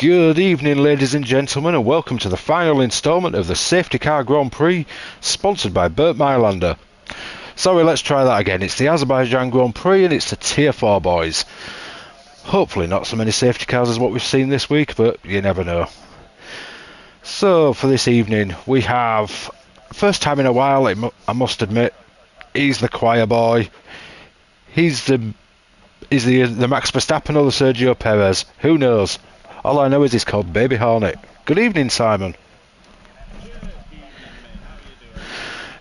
Good evening, ladies and gentlemen, and welcome to the final instalment of the Safety Car Grand Prix, sponsored by Burt Mylander. Sorry, let's try that again. It's the Azerbaijan Grand Prix and it's the Tier 4 boys. Hopefully not so many safety cars as what we've seen this week, but you never know. So, for this evening, we have, first time in a while, I must admit, he's the choir boy. He's the Max Verstappen or the Sergio Perez. Who knows? All I know is he's called Baby Hornet. Good evening, Simon.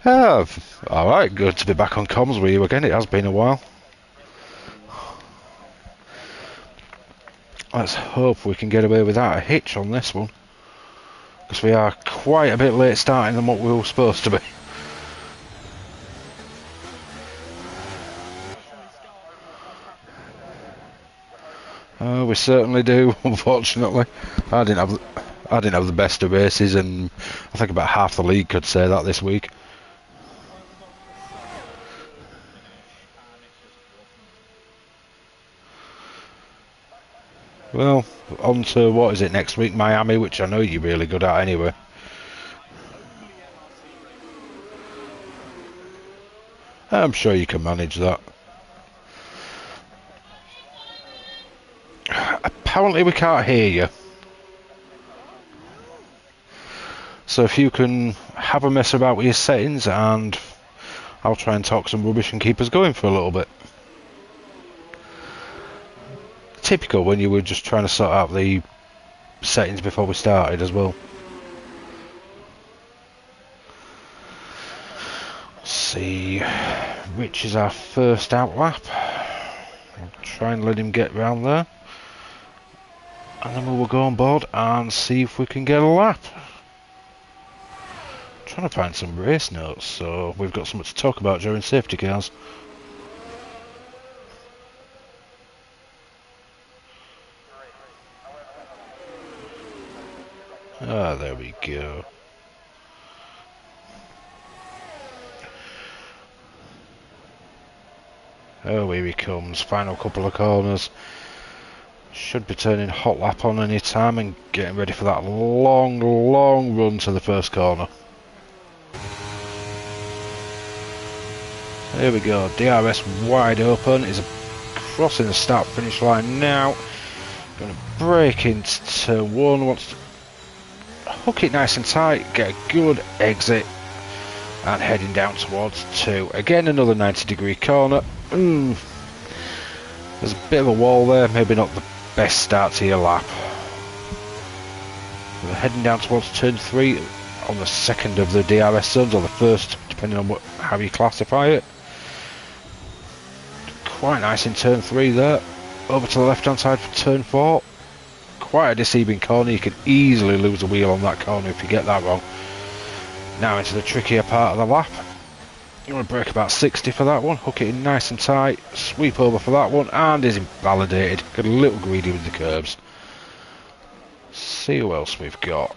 Oh, alright, good to be back on comms with you again. It has been a while. Let's hope we can get away without a hitch on this one, because we are quite a bit late starting than what we were supposed to be. Oh, we certainly do, unfortunately. I didn't have the best of races, and I think about half the league could say that this week. Well, on to, what is it next week? Miami, which I know you're really good at anyway. I'm sure you can manage that. Apparently we can't hear you. So if you can have a mess about with your settings, and I'll try and talk some rubbish and keep us going for a little bit. Typical when you were just trying to sort out the settings before we started as well. Let's see, Rich is our first out lap. I'll try and let him get round there, and then we will go on board and see if we can get a lap. I'm trying to find some race notes, so we've got something to talk about during safety cars. Ah, there we go. Oh, here he comes. Final couple of corners. Should be turning hot lap on any time and getting ready for that long run to the first corner. There we go. DRS wide open. Is crossing the start finish line now. Going to brake into turn one. Wants to hook it nice and tight, get a good exit, and heading down towards two. Again, another 90-degree corner. There's a bit of a wall there, maybe not the best start to your lap. We're heading down towards turn 3 on the second of the DRS zones, or the first, depending on how you classify it. Quite nice in turn 3 there. Over to the left hand side for turn 4. Quite a deceiving corner. You can easily lose a wheel on that corner if you get that wrong. Now into the trickier part of the lap. You want to brake about 60 for that one, hook it in nice and tight, sweep over for that one, and is invalidated. Got a little greedy with the curbs. See who else we've got.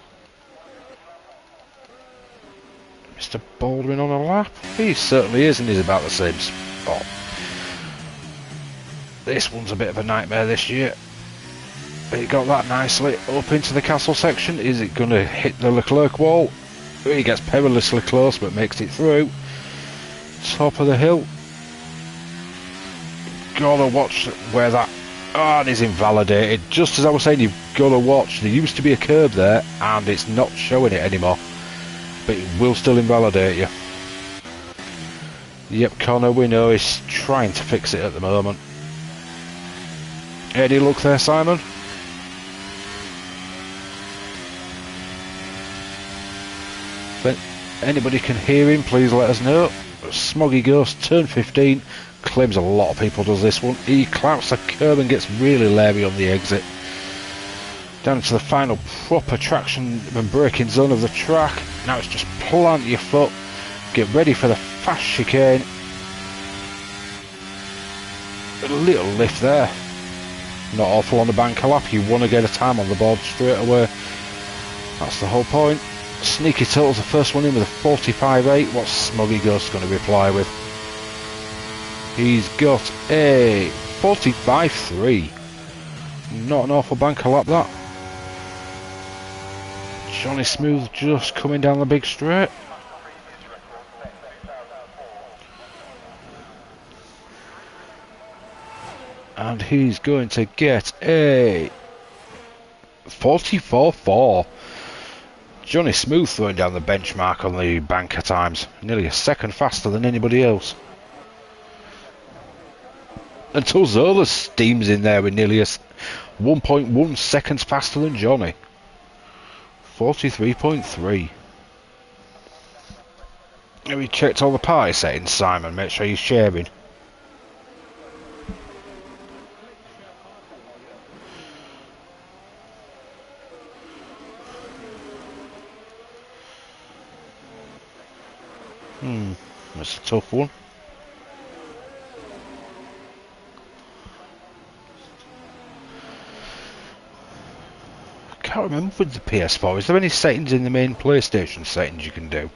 Mr. Baldwin on a lap? He certainly is, and he's about the same spot. This one's a bit of a nightmare this year. He got that nicely up into the castle section. Is it going to hit the Leclerc wall? He gets perilously close but makes it through. Top of the hill. Gotta watch where that... Oh, and he's invalidated. Just as I was saying, you've got to watch. There used to be a curb there and it's not showing it anymore. But it will still invalidate you. Yep, Connor, we know he's trying to fix it at the moment. Any luck there, Simon? If anybody can hear him, please let us know. Smoggy Ghost, turn 15, claims a lot of people does this one. He clouts the curb and gets really leery on the exit. Down into the final proper traction and braking zone of the track. Now it's just plant your foot, get ready for the fast chicane. A little lift there. Not awful on the bank lap. You want to get a time on the board straight away. That's the whole point. Sneaky Turtle's the first one in with a 45.8. What's Smoggy Ghost going to reply with? He's got a 45.3. Not an awful banker lap that. Johnny Smooth just coming down the big straight. And he's going to get a 44.4. Johnny Smooth throwing down the benchmark on the banker times. Nearly a second faster than anybody else. Until Zola steams in there with nearly 1.1 seconds faster than Johnny. 43.3. Have you checked all the party settings, Simon? Make sure you're sharing. That's a tough one. I can't remember with the PS4. Is there any settings in the main PlayStation settings you can do?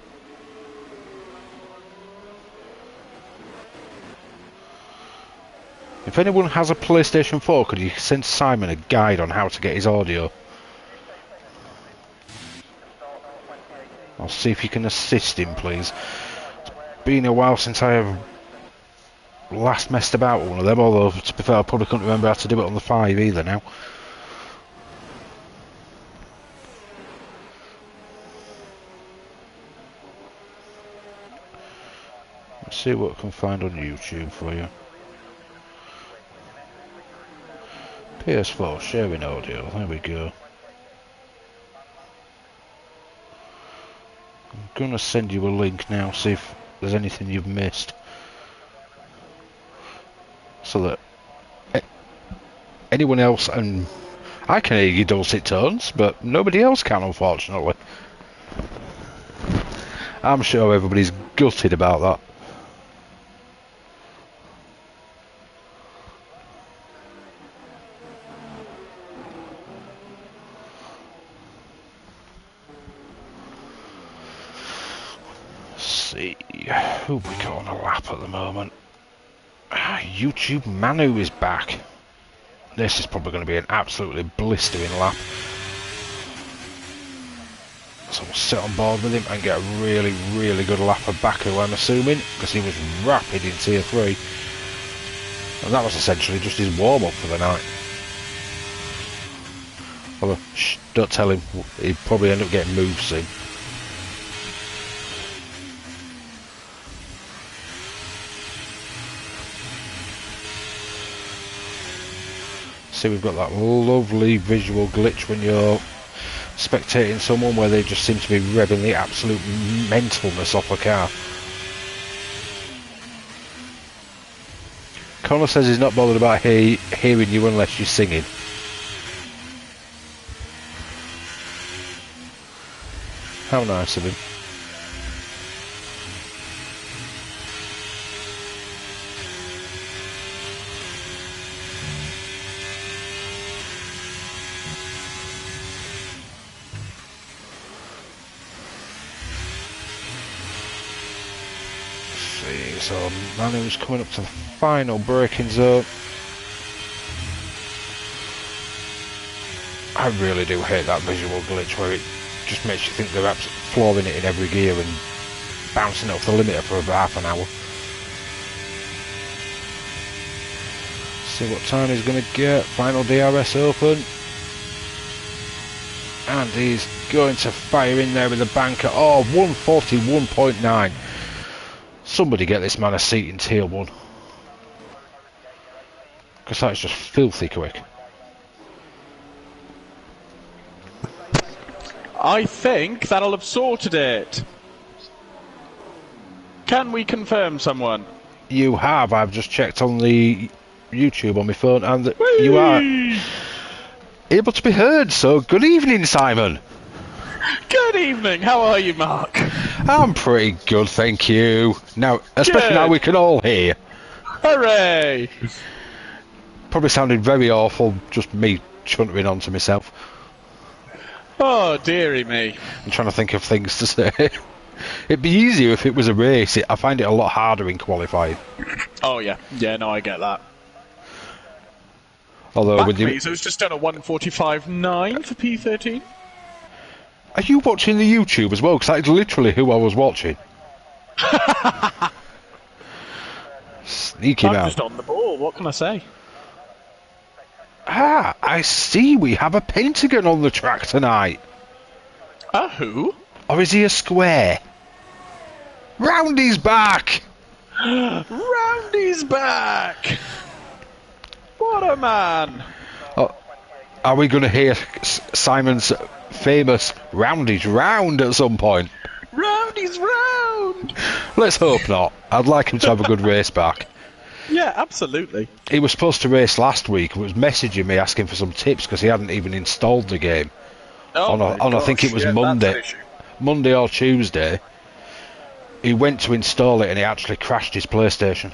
If anyone has a PlayStation 4, could you send Simon a guide on how to get his audio? I'll see if you can assist him, please. It's been a while since I have last messed about with one of them, although to be fair I probably couldn't remember how to do it on the 5 either now. Let's see what I can find on YouTube for you. PS4 sharing audio, there we go. I'm gonna send you a link now, see if there's anything you've missed. So that anyone else, and I can hear your dulcet tones, but nobody else can, unfortunately. I'm sure everybody's gutted about that. See who we got on a lap at the moment. YouTube Manu is back. This is probably going to be an absolutely blistering lap. So we'll sit on board with him and get a really, really good lap of Baku, I'm assuming, because he was rapid in Tier 3. And that was essentially just his warm-up for the night. Although, shh, don't tell him, he'd probably end up getting moved soon. See, we've got that lovely visual glitch when you're spectating someone where they just seem to be revving the absolute mentalness off a car. Connor says he's not bothered about hearing you unless you're singing. How nice of him. So Manu's coming up to the final braking zone. I really do hate that visual glitch where it just makes you think they're absolutely flooring it in every gear and bouncing it off the limiter for about half an hour. See what time he's going to get. Final DRS open. And he's going to fire in there with a banker. Oh, 141.9. Somebody get this man a seat in Tier 1. Because that's just filthy quick. I think that'll have sorted it. Can we confirm someone? You have. I've just checked on the YouTube on my phone and you are able to be heard. So good evening, Simon. Good evening. How are you, Mark? I'm pretty good, thank you. Now, especially now we can all hear. Hooray! Probably sounded very awful, just me chuntering on to myself. Oh, dearie me. I'm trying to think of things to say. It'd be easier if it was a race. I find it a lot harder in qualifying. Oh, yeah. Yeah, no, I get that. Although Back with me, so it's just done a 1:45.9 for P13. Are you watching the YouTube as well? Because that's literally who I was watching. Sneaky I'm man. just on the ball, what can I say? Ah, I see we have a pentagon on the track tonight. A who? Or is he a square? Roundy's back! Roundy's back! What a man! Oh, are we going to hear Simon's famous Roundy's round at some point? Roundy's round! Let's hope not. I'd like him to have a good race back. Yeah, absolutely. He was supposed to race last week. He was messaging me asking for some tips because he hadn't even installed the game. Oh I think it was Monday. Monday or Tuesday. He went to install it and he actually crashed his PlayStation.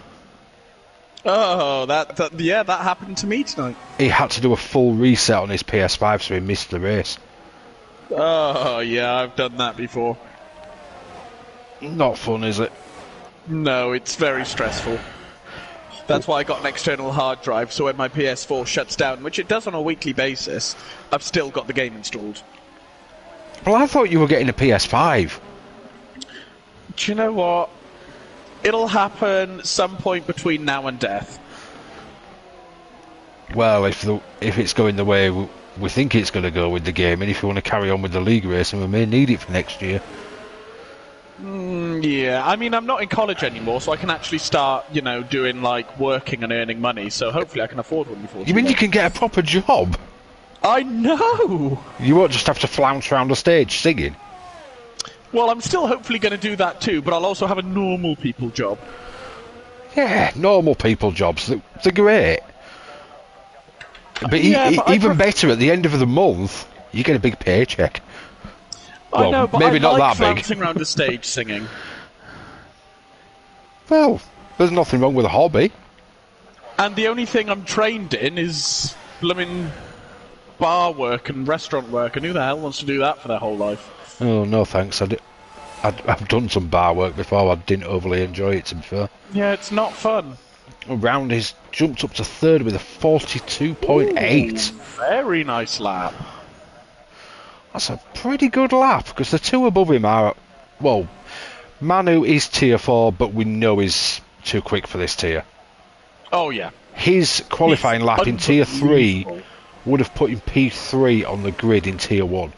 Oh, that happened to me tonight. He had to do a full reset on his PS5, so he missed the race. Oh, yeah, I've done that before. Not fun, is it? No, it's very stressful. That's why I got an external hard drive, so when my PS4 shuts down, which it does on a weekly basis, I've still got the game installed. Well, I thought you were getting a PS5. Do you know what? It'll happen some point between now and death. Well, if it's going the way we think it's going to go with the game, and if you want to carry on with the league racing, we may need it for next year. Yeah, I mean, I'm not in college anymore, so I can actually start, doing, working and earning money, so hopefully I can afford one before. You mean you can get a proper job? I know! You won't just have to flounce around the stage singing? Well, I'm still hopefully going to do that too, but I'll also have a normal people job. Yeah, normal people jobs, they're great. But, even better, at the end of the month, you get a big paycheck. Well, I know, but maybe I not like that big. flouncing around the stage singing. Well, there's nothing wrong with a hobby. And the only thing I'm trained in is blooming bar work and restaurant work, and who the hell wants to do that for their whole life? Oh, no thanks. I've done some bar work before. I didn't overly enjoy it, to be fair. Yeah, it's not fun. Roundy's jumped up to third with a 42.8. Very nice lap. That's a pretty good lap, because the two above him are... Well, Manu is tier 4, but we know he's too quick for this tier. Oh, yeah. His qualifying lap in tier 3 would have put him P3 on the grid in tier 1.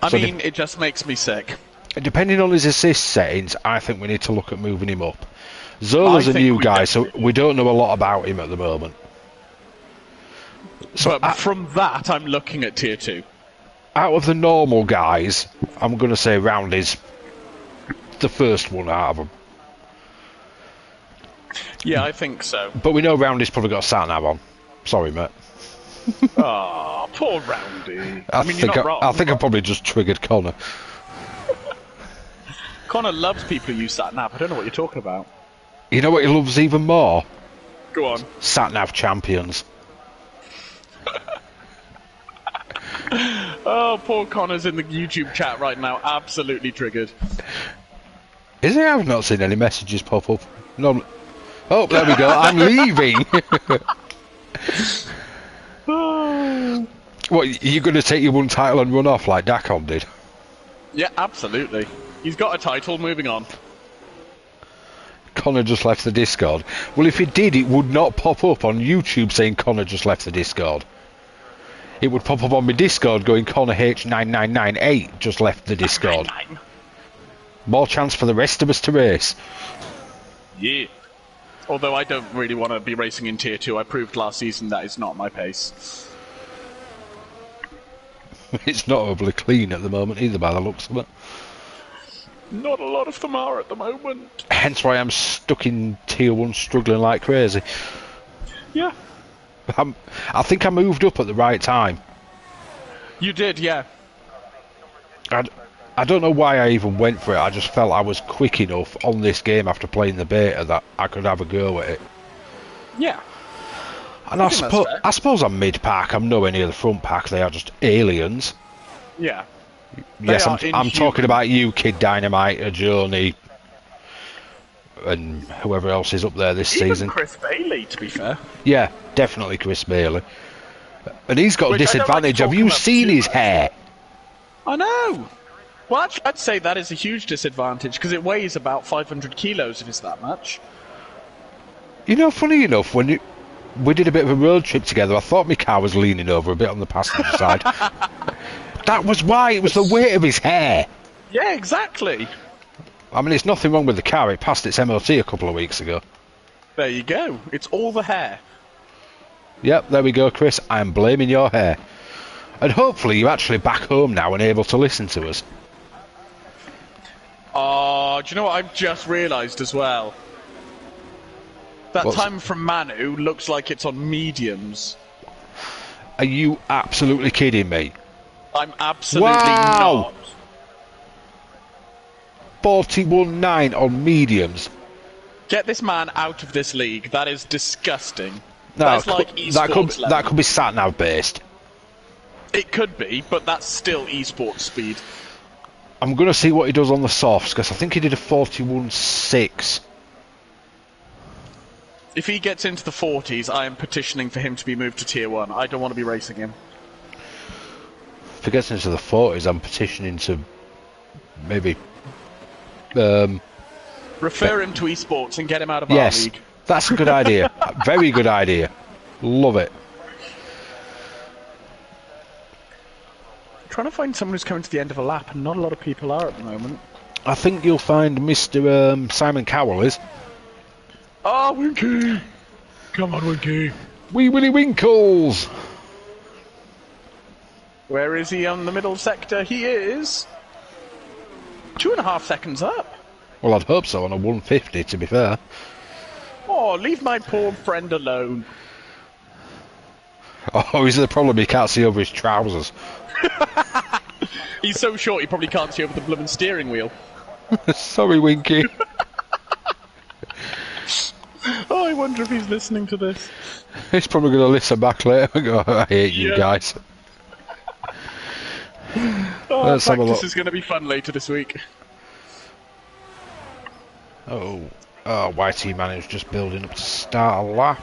I mean, it just makes me sick. Depending on his assist settings, I think we need to look at moving him up. Zola's a new guy, so we don't know a lot about him at the moment. So but from that, I'm looking at tier 2. Out of the normal guys, I'm going to say Roundy's the first one out of them. Yeah, I think so. But we know Roundy's probably got a sat-nav on. Sorry, mate. Oh, poor Roundy. I think I probably just triggered Connor. Connor loves people who use sat-nav. I don't know what you're talking about. You know what he loves even more? Go on. Sat-nav champions. Oh, poor Connor's in the YouTube chat right now, absolutely triggered. Is he? I've not seen any messages pop up. No. Oh, there we go. I'm leaving. What, you going to take your one title and run off like Dakon did? Yeah, absolutely. He's got a title, moving on. Connor just left the Discord. Well, if it did, it would not pop up on YouTube saying Connor just left the Discord. It would pop up on my Discord going Connor H9998 just left the Discord. More chance for the rest of us to race. Yeah. Although I don't really want to be racing in tier 2. I proved last season that is not my pace. It's not overly clean at the moment either by the looks of it. Not a lot of them are at the moment. Hence why I'm stuck in tier 1 struggling like crazy. Yeah. I think I moved up at the right time. You did, yeah. I don't know why I even went for it. I just felt I was quick enough on this game after playing the beta that I could have a go at it. Yeah. And I suppose I'm mid-pack. I'm nowhere near the front pack. They are just aliens. Yeah. Yes, I'm talking about you, Kid Dynamite, Joni, and whoever else is up there this season. Chris Bailey, to be fair. Yeah, definitely Chris Bailey. And he's got a disadvantage. Have you seen his hair? I know! Well, actually, I'd say that is a huge disadvantage, because it weighs about 500 kilos if it's that much. You know, funny enough, when we did a bit of a road trip together, I thought my car was leaning over a bit on the passenger side. That was why, it was the weight of his hair. Yeah, exactly. I mean, there's nothing wrong with the car, it passed its MOT a couple of weeks ago. There you go, it's all the hair. Yep, there we go, Chris, I'm blaming your hair. And hopefully you're actually back home now and able to listen to us. Oh, do you know what I've just realised as well? That time from Manu looks like it's on mediums. Are you absolutely kidding me? I'm absolutely not. 41.9 on mediums. Get this man out of this league. That is disgusting. No, that's like esports level. That could be sat-nav based. It could be, but that's still esports speed. I'm going to see what he does on the softs, because I think he did a 41.6. If he gets into the 40s, I am petitioning for him to be moved to Tier 1. I don't want to be racing him. If he gets into the 40s, I'm petitioning to maybe... refer him to esports and get him out of our league. Yes, that's a good idea. Very good idea. Love it. I'm trying to find someone who's coming to the end of a lap, and not a lot of people are at the moment. I think you'll find Mr. Simon Cowell is. Oh, Winky! Come on, Winky. Wee Willie Winkles! Where is he on the middle sector? He is 2.5 seconds up. Well, I'd hope so on a 150, to be fair. Oh, leave my poor friend alone. Oh, is the problem he can't see over his trousers? He's so short he probably can't see over the blooming steering wheel. Sorry, Winky. Oh, I wonder if he's listening to this. He's probably going to listen back later and go, I hate you guys. Oh, practice is going to be fun later this week. Oh, YT man is just building up to start a lap.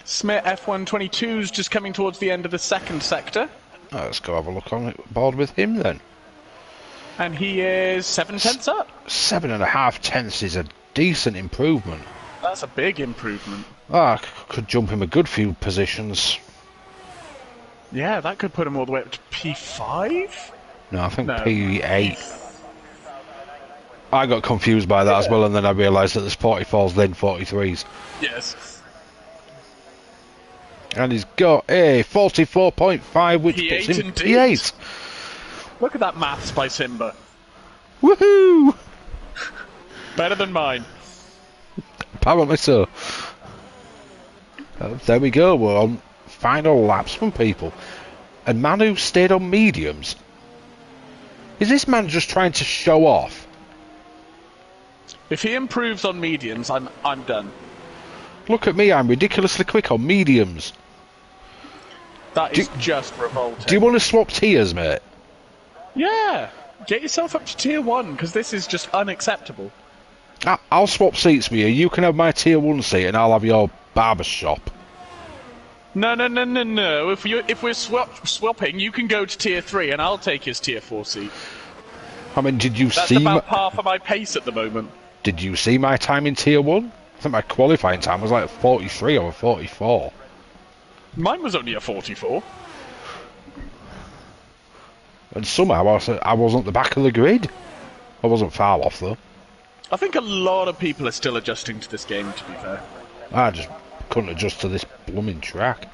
Smith F122's just coming towards the end of the second sector. Oh, let's go have a look on board with him then. And he is 7 tenths up. 7.5 tenths is a decent improvement. That's a big improvement. I could jump him a good few positions. Yeah, that could put him all the way up to P5? No, I think P8. I got confused by that as well, and then I realised that there's 44s, then 43s. Yes. And he's got a 44.5, which P8 puts him indeed. P8. Look at that maths by Simba. Woohoo! Better than mine. Apparently so. There we go, we're on final laps from people. And Manu stayed on mediums. Is this man just trying to show off? If he improves on mediums, I'm done. Look at me, I'm ridiculously quick on mediums. That is just revolting. Do you want to swap tiers, mate? Yeah! Get yourself up to Tier 1, because this is just unacceptable. I'll swap seats with you. You can have my Tier 1 seat and I'll have your barber shop. No. If we're swapping, you can go to Tier 3 and I'll take his Tier 4 seat. I mean, did you That's see... about half of my pace at the moment. Did you see my time in Tier 1? I think my qualifying time was like 43 or 44. Mine was only a 44. And somehow I wasn't at the back of the grid. I wasn't far off, though. I think a lot of people are still adjusting to this game, to be fair. I just couldn't adjust to this blooming track.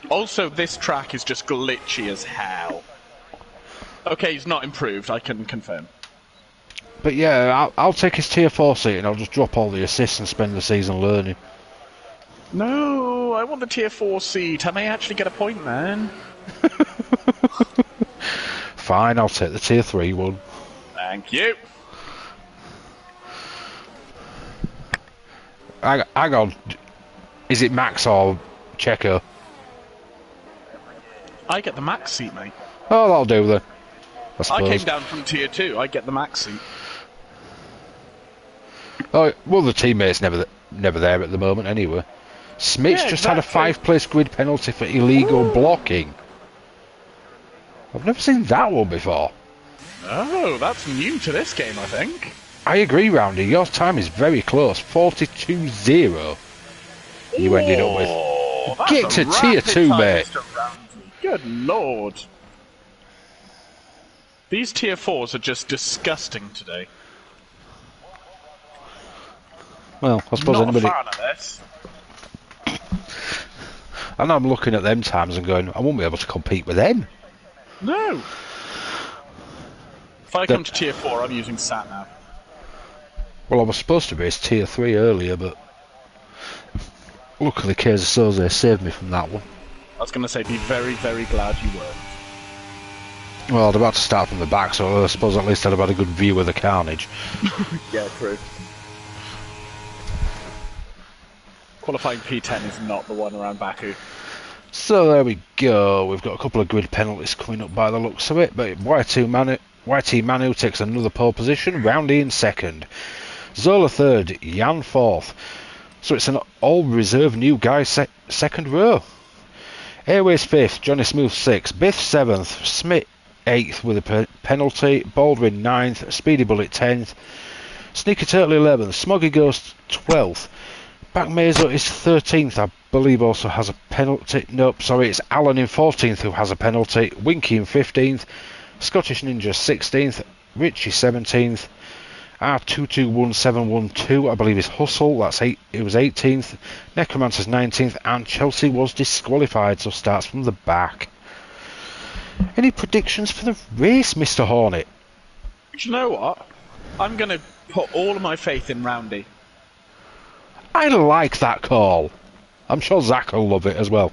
Also, this track is just glitchy as hell. Okay, he's not improved, I can confirm. But yeah, I'll take his Tier 4 seat and I'll just drop all the assists and spend the season learning. No, I want the Tier 4 seat. I may actually get a point, man. Fine, I'll take the Tier 3 one. Thank you. Hang on. Is it Max or Checo? I get the max seat, mate. Oh, that'll do then. I came down from Tier 2. I get the max seat. Oh, well, the teammate's never there at the moment anyway. Smith's just had a 5-place grid penalty for illegal blocking. I've never seen that one before. Oh, that's new to this game, I think. I agree, Roundy. Your time is very close. 42-0. You ended up with. That's Get a to tier rapid 2, time, mate. Mr. Roundy. Good lord. These tier 4s are just disgusting today. Well, I suppose Not anybody. a fan of this. And I'm looking at them times and going, I won't be able to compete with them. No. If I come to tier 4, I'm using sat nav. Well, I was supposed to be as tier 3 earlier, but luckily Kaiser saved me from that one. I was going to say, be very, very glad you were. Well, I'd about to start from the back, so I suppose at least I'd have had a good view of the carnage. Yeah, true. Qualifying P10 is not the one around Baku. So there we go. We've got a couple of grid penalties coming up by the looks of it, but YT Manu takes another pole position, Roundy in second. Zola third, Jan fourth. So it's an all-reserve new guy second row. Airways fifth, Johnny Smooth sixth, Biff seventh, Smith eighth with a penalty, Baldwin ninth, Speedy Bullet 10th, Sneaky Turtle 11th, Smoggy Ghost 12th, Back Mazo is 13th, I believe also has a penalty. Nope, sorry, it's Alan in 14th who has a penalty, Winky in 15th, Scottish Ninja 16th, Richie 17th, R221712 I believe is Hustle, it was 18th, Necromancer's 19th, and Chelsea was disqualified, so starts from the back. Any predictions for the race, Mr. Hornet? Do you know what? I'm going to put all of my faith in Roundy. I like that call. I'm sure Zach will love it as well.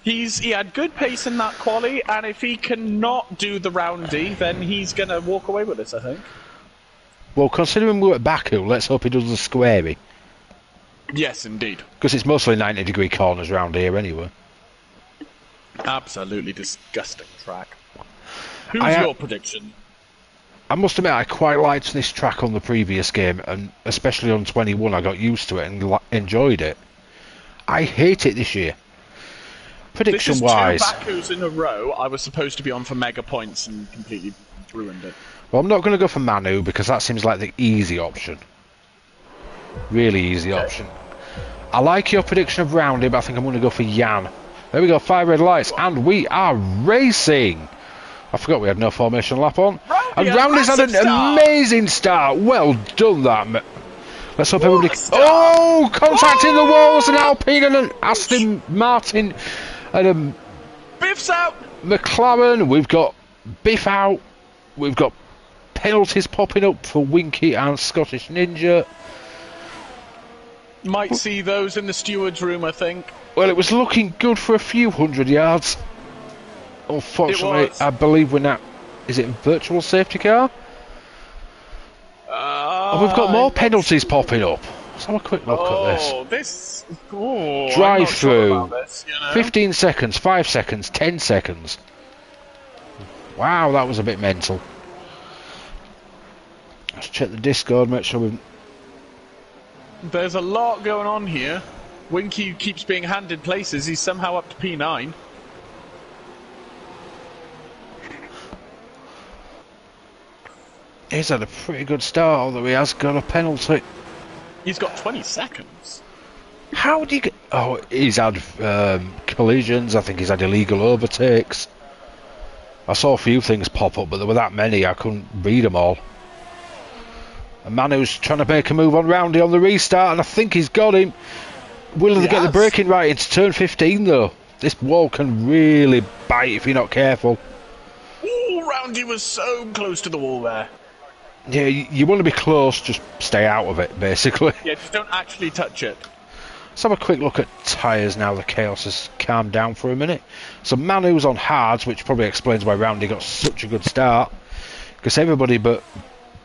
He had good pace in that quali, and if he cannot do the Roundy, then he's going to walk away with this, I think. Well, considering we're at Baku, let's hope he does the squarey. Yes, indeed. Because it's mostly 90-degree corners round here anyway. Absolutely disgusting track. Who's your prediction? I must admit, I quite liked this track on the previous game, and especially on 21, I got used to it and enjoyed it. I hate it this year. Prediction-wise... This is 2 Bakus in a row I was supposed to be on for mega points and completely ruined it. Well, I'm not going to go for Manu, because that seems like the easy option. Really easy option. I like your prediction of Roundy, but I think I'm going to go for Jan. There we go, 5 red lights, and we are racing! I forgot we had no formation lap on. And Roundy's had an amazing start. Well done, that. Let's hope everybody... Oh! Contacting the walls, and Alpine and an Aston Martin and Biff's out! McLaren. We've got Biff out. We've got penalties popping up for Winky and Scottish Ninja. Might see those in the steward's room, I think. Well, it was looking good for a few hundred yards. Unfortunately, I believe we're now... Is it a virtual safety car? We've got more penalties popping up. Let's have a quick look at this. Drive through. 15 seconds, 5 seconds, 10 seconds. Wow, that was a bit mental. Let's check the Discord, make sure we've... There's a lot going on here. Winky keeps being handed places. He's somehow up to P9. He's had a pretty good start, although he has got a penalty. He's got 20 seconds. How do you get... Oh, he's had collisions. I think he's had illegal overtakes. I saw a few things pop up, but there were that many, I couldn't read them all. And Manu's trying to make a move on Roundy on the restart, and I think he's got him. Will he get the braking right into turn 15, though? This wall can really bite if you're not careful. Ooh, Roundy was so close to the wall there. Yeah, you want to be close, just stay out of it, basically. Yeah, just don't actually touch it. Let's have a quick look at tyres now the chaos has calmed down for a minute. So Manu's on hards, which probably explains why Roundy got such a good start. Because everybody but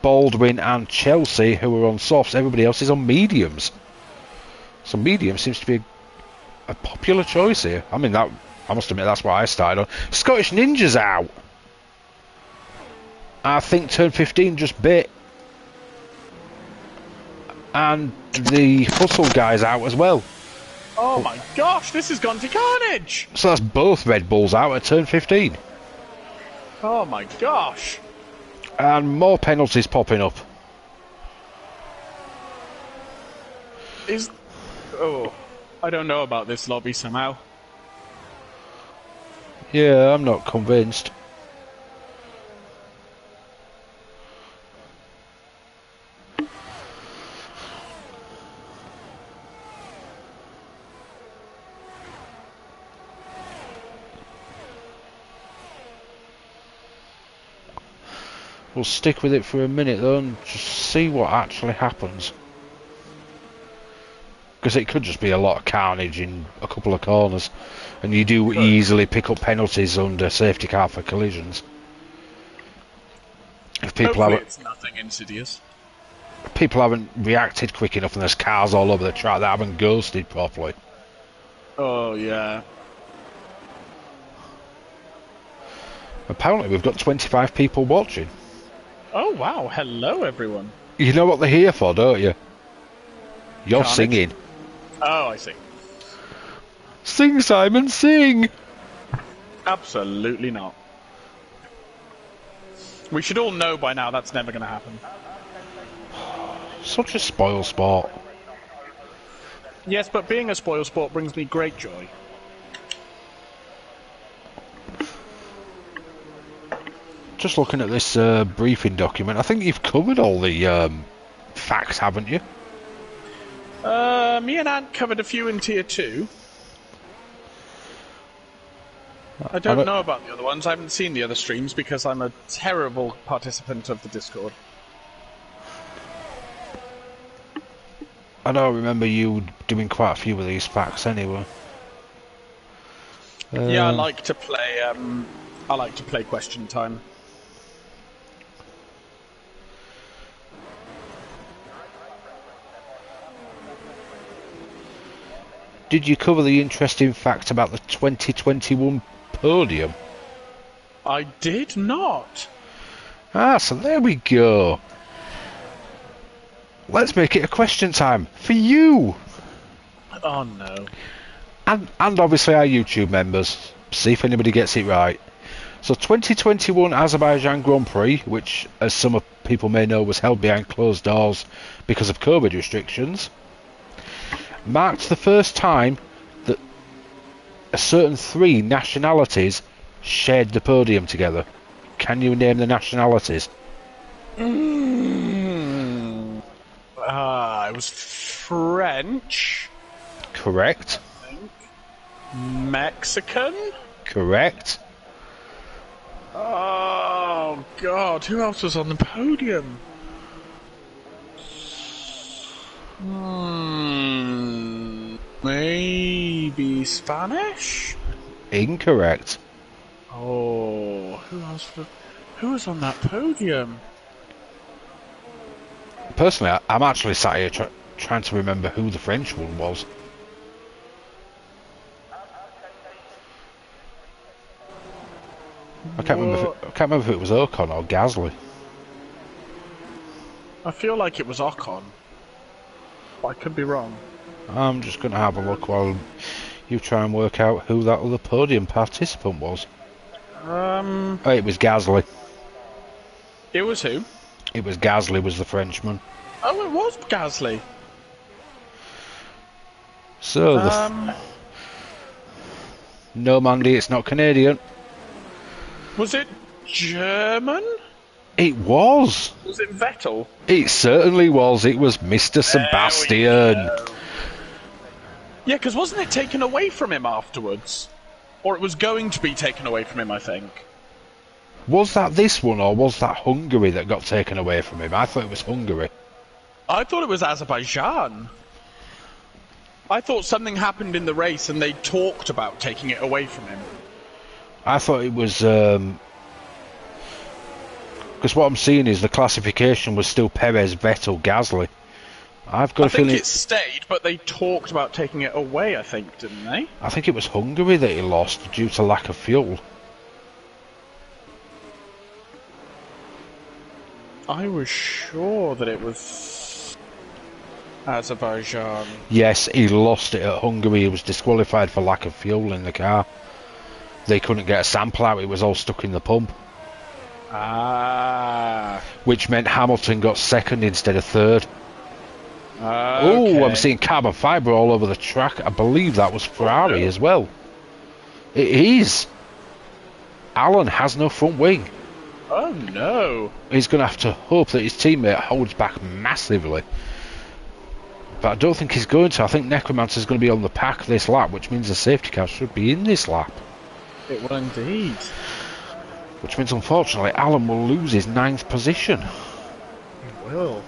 Baldwin and Chelsea, who are on softs, everybody else is on mediums. So medium seems to be a popular choice here. I mean, I must admit, that's what I started on. Scottish Ninja's out. I think turn 15 just bit. And the Hustle guy's out as well. Oh my gosh, this has gone to carnage! So that's both Red Bulls out at turn 15. Oh my gosh! And more penalties popping up. Oh, I don't know about this lobby somehow. Yeah, I'm not convinced. We'll stick with it for a minute though and just see what actually happens. Because it could just be a lot of carnage in a couple of corners, and you do easily pick up penalties under safety car for collisions. If Hopefully it's nothing insidious. People haven't reacted quick enough and there's cars all over the track that haven't ghosted properly. Oh yeah. Apparently we've got 25 people watching. Oh wow, hello everyone. You know what they're here for, don't you? You're singing. Oh, I see. Sing, Simon, sing! Absolutely not. We should all know by now that's never going to happen. Such a spoil sport. Yes, but being a spoil sport brings me great joy. Just looking at this briefing document, I think you've covered all the facts, haven't you? Me and Ant covered a few in Tier 2. I don't know about the other ones. I haven't seen the other streams because I'm a terrible participant of the Discord. I don't remember you doing quite a few of these facts anyway. Yeah, I like to play. I like to play Question Time. Did you cover the interesting fact about the 2021 podium? I did not. Ah, so there we go. Let's make it a question time for you. Oh no. And obviously our YouTube members. See if anybody gets it right. So 2021 Azerbaijan Grand Prix, which as some people may know was held behind closed doors because of COVID restrictions, marked the first time that a certain 3 nationalities shared the podium together. Can you name the nationalities? It was French. Correct. I think. Mexican. Correct. Oh God! Who else was on the podium? Maybe Spanish? Incorrect. Oh, who was on that podium? Personally, I'm actually sat here trying to remember who the French one was. I can't remember if it was Ocon or Gasly. I feel like it was Ocon. But I could be wrong. I'm just going to have a look while you try and work out who that other podium participant was. Oh, it was Gasly. It was who? It was Gasly was the Frenchman. Oh, it was Gasly. So, no, Mandy, it's not Canadian. Was it German? It was. Was it Vettel? It certainly was. It was Mr. Sebastian. Yeah, because wasn't it taken away from him afterwards? Or it was going to be taken away from him, I think. Was that this one, or was that Hungary that got taken away from him? I thought it was Hungary. I thought it was Azerbaijan. I thought something happened in the race and they talked about taking it away from him. I thought it was... because what I'm seeing is the classification was still Perez, Vettel, Gasly. I've got a feeling... I think it stayed, but they talked about taking it away, I think, didn't they? I think it was Hungary that he lost due to lack of fuel. I was sure that it was Azerbaijan. Yes, he lost it at Hungary. He was disqualified for lack of fuel in the car. They couldn't get a sample out. It was all stuck in the pump. Ah. which meant Hamilton got second instead of third. Okay. Oh, I'm seeing carbon fibre all over the track. I believe that was Ferrari as well. It is. Alan has no front wing. Oh no. He's going to have to hope that his teammate holds back massively. But I don't think he's going to. I think Necromancer's going to be on the pack this lap, which means the safety car should be in this lap. It will indeed. Which means, unfortunately, Alan will lose his 9th position. It will.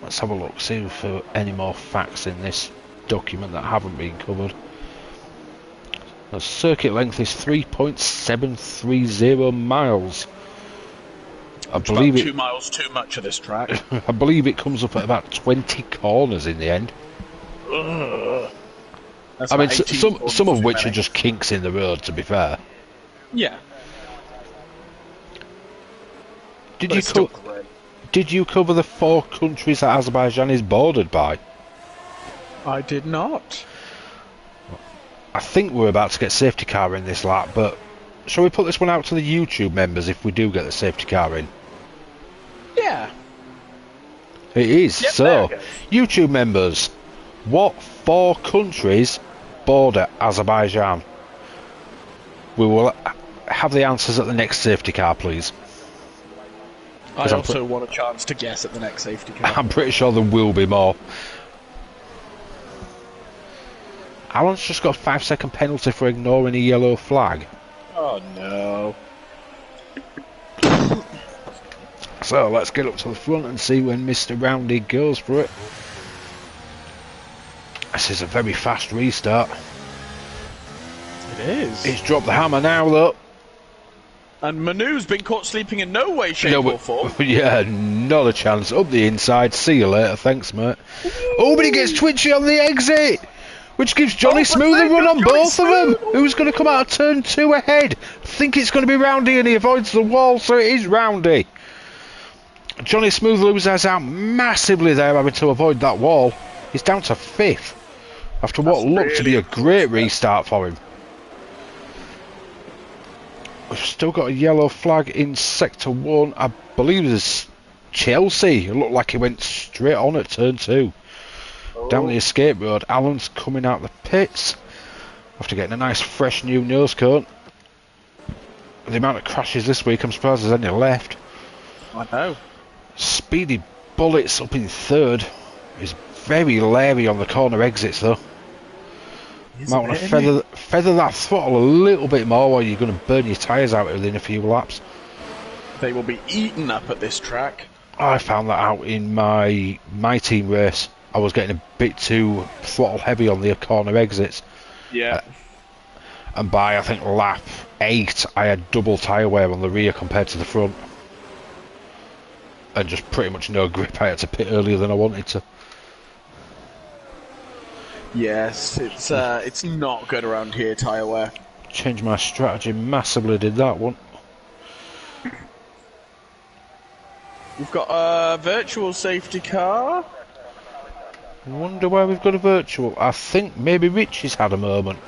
Let's have a look, see for any more facts in this document that haven't been covered. The circuit length is 3.730 miles. I believe about 2 miles too much of this track. I believe it comes up at about 20 corners in the end. That's I mean, about 18 some corners of too which many. are just kinks in the road, to be fair. Yeah. Did But you it's still co- great. Did you cover the 4 countries that Azerbaijan is bordered by? I did not. I think we're about to get safety car in this lap, but shall we put this one out to the YouTube members if we do get the safety car in? Yeah. It is. Yep, So, there it goes. YouTube members, what 4 countries border Azerbaijan? We will have the answers at the next safety car, please. I also want a chance to guess at the next safety car. I'm pretty sure there will be more. Alan's just got a 5-second penalty for ignoring a yellow flag. Oh no. So let's get up to the front and see when Mr. Roundy goes for it. This is a very fast restart. It is. He's dropped the hammer now though. And Manu's been caught sleeping in no way, shape or form. Yeah, not a chance. Up the inside. See you later. Thanks, mate. Oh, but he gets twitchy on the exit, which gives Johnny Smooth a run on both of them. Who's going to come out of turn 2 ahead? I think it's going to be Roundy, and he avoids the wall, so it is Roundy. Johnny Smooth loses out massively there, having to avoid that wall. He's down to 5th after what looked to be a great restart for him. We've still got a yellow flag in Sector 1. I believe there's Chelsea. It looked like he went straight on at turn 2. Down the escape road. Alan's coming out the pits after getting a nice fresh new nose cone. The amount of crashes this week, I'm surprised there's any left. I know. Speedy Bullets up in 3rd. He's very leery on the corner exits though. Might want to feather that throttle a little bit more, or you're going to burn your tyres out within a few laps. They will be eaten up at this track. I found that out in my team race. I was getting a bit too throttle heavy on the corner exits. Yeah. And by, I think, lap 8, I had double tyre wear on the rear compared to the front. And just pretty much no grip. I had to pit earlier than I wanted to. Yes, it's not good around here, tyre wear. Changed my strategy massively, did that one. We've got a virtual safety car. Wonder why we've got a virtual. I think maybe Richie's had a moment.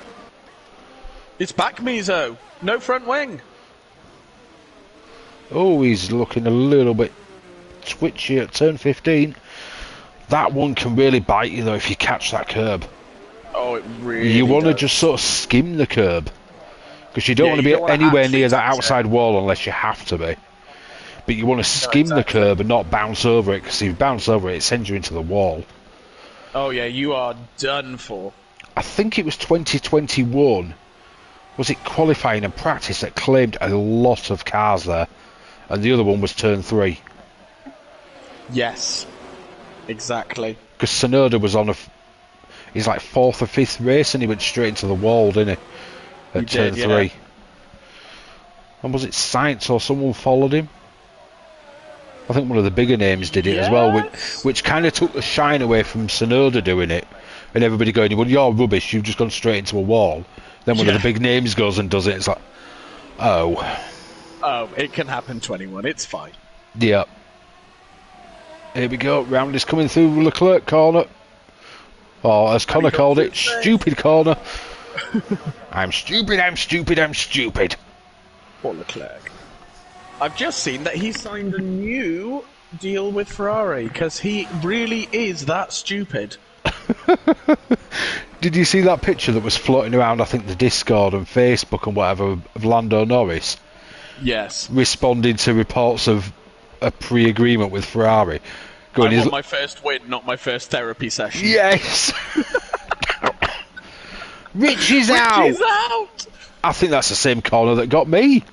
It's back Mizo. No front wing. Oh, he's looking a little bit twitchy at turn 15. That one can really bite you though if you catch that curb. Oh, it really You want to does. just sort of skim the curb. Because you don't Yeah, want to you be don't wanna anywhere actually near that touch it. outside wall unless you have to be. But you want to skim the exactly. curb and not bounce over it, because if you bounce over it, it sends you into the wall. Oh yeah, you are done for. I think it was 2021. Was it qualifying and practice that claimed a lot of cars there? And the other one was turn 3. Yes. Exactly. Because Sonoda was on he's like 4th or 5th race and he went straight into the wall, didn't he? At turn 3. And was it Sainz or someone followed him? I think one of the bigger names did it as well, which kind of took the shine away from Sonoda doing it. And everybody going, well, you're rubbish, you've just gone straight into a wall. Then one of the big names goes and does it, it's like, oh. Oh, it can happen to anyone, it's fine. Yeah. Here we go, round is coming through Leclerc corner. Or as Connor called it, stupid corner. I'm stupid, I'm stupid, I'm stupid. Poor Leclerc. I've just seen that he signed a new deal with Ferrari because he really is that stupid. Did you see that picture that was floating around, I think, the Discord and Facebook and whatever, of Lando Norris? Yes. Responding to reports of a pre-agreement with Ferrari. I want my first win, not my first therapy session. Yes! Rich is out! Rich is out! I think that's the same corner that got me.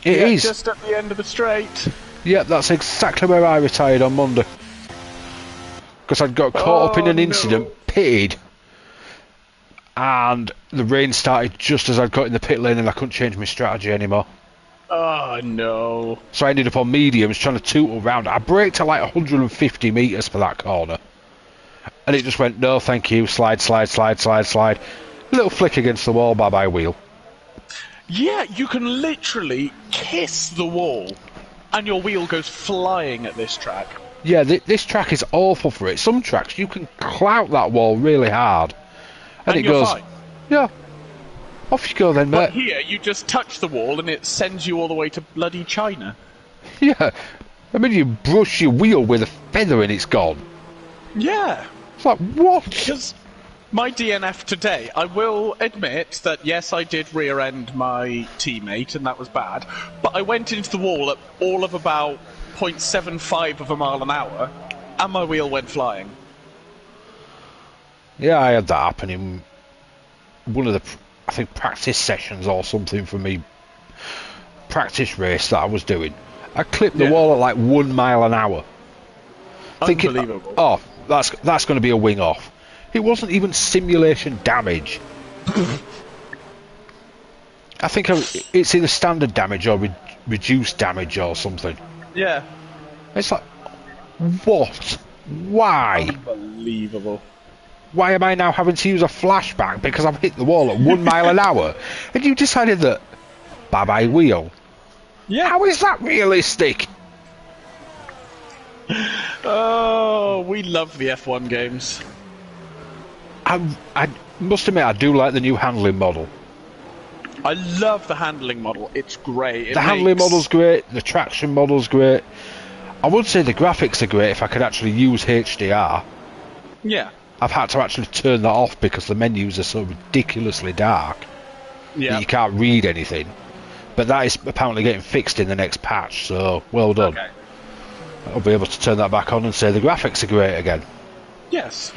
It is. Just at the end of the straight. Yep, that's exactly where I retired on Monday. Because I'd got caught up in an incident, pitted, and the rain started just as I'd got in the pit lane and I couldn't change my strategy anymore. Oh no. So I ended up on mediums trying to tootle round. I braked at like 150 metres for that corner. And it just went, no thank you, slide, slide, slide, slide, slide. Little flick against the wall, bye-bye wheel. Yeah, you can literally kiss the wall and your wheel goes flying at this track. Yeah, this track is awful for it. Some tracks, you can clout that wall really hard. And it goes, fine. Yeah, off you go then, mate. But here, you just touch the wall and it sends you all the way to bloody China. Yeah, I mean, you brush your wheel with a feather and it's gone. Yeah. It's like, what? Because my DNF today, I will admit that, yes, I did rear-end my teammate and that was bad, but I went into the wall at all of about 0.75 of a mile an hour and my wheel went flying. Yeah, I had that happen in one of the, I think, practice sessions or something for me. Practice race that I was doing. I clipped the wall at like 1 mile an hour. Unbelievable. Thinking, oh, that's going to be a wing off. It wasn't even simulation damage. I think it's either standard damage or reduced damage or something. Yeah. It's like, what? Why? Unbelievable. Why am I now having to use a flashback because I've hit the wall at 1 mile an hour? And you decided that, bye-bye wheel. Yeah. How is that realistic? Oh, we love the F1 games. I must admit, I do like the new handling model. I love the handling model. It's great. The handling model's great. The traction model's great. I would say the graphics are great if I could actually use HDR. Yeah. I've had to actually turn that off because the menus are so ridiculously dark that you can't read anything. But that is apparently getting fixed in the next patch, so well done. Okay. I'll be able to turn that back on and say the graphics are great again. Yes.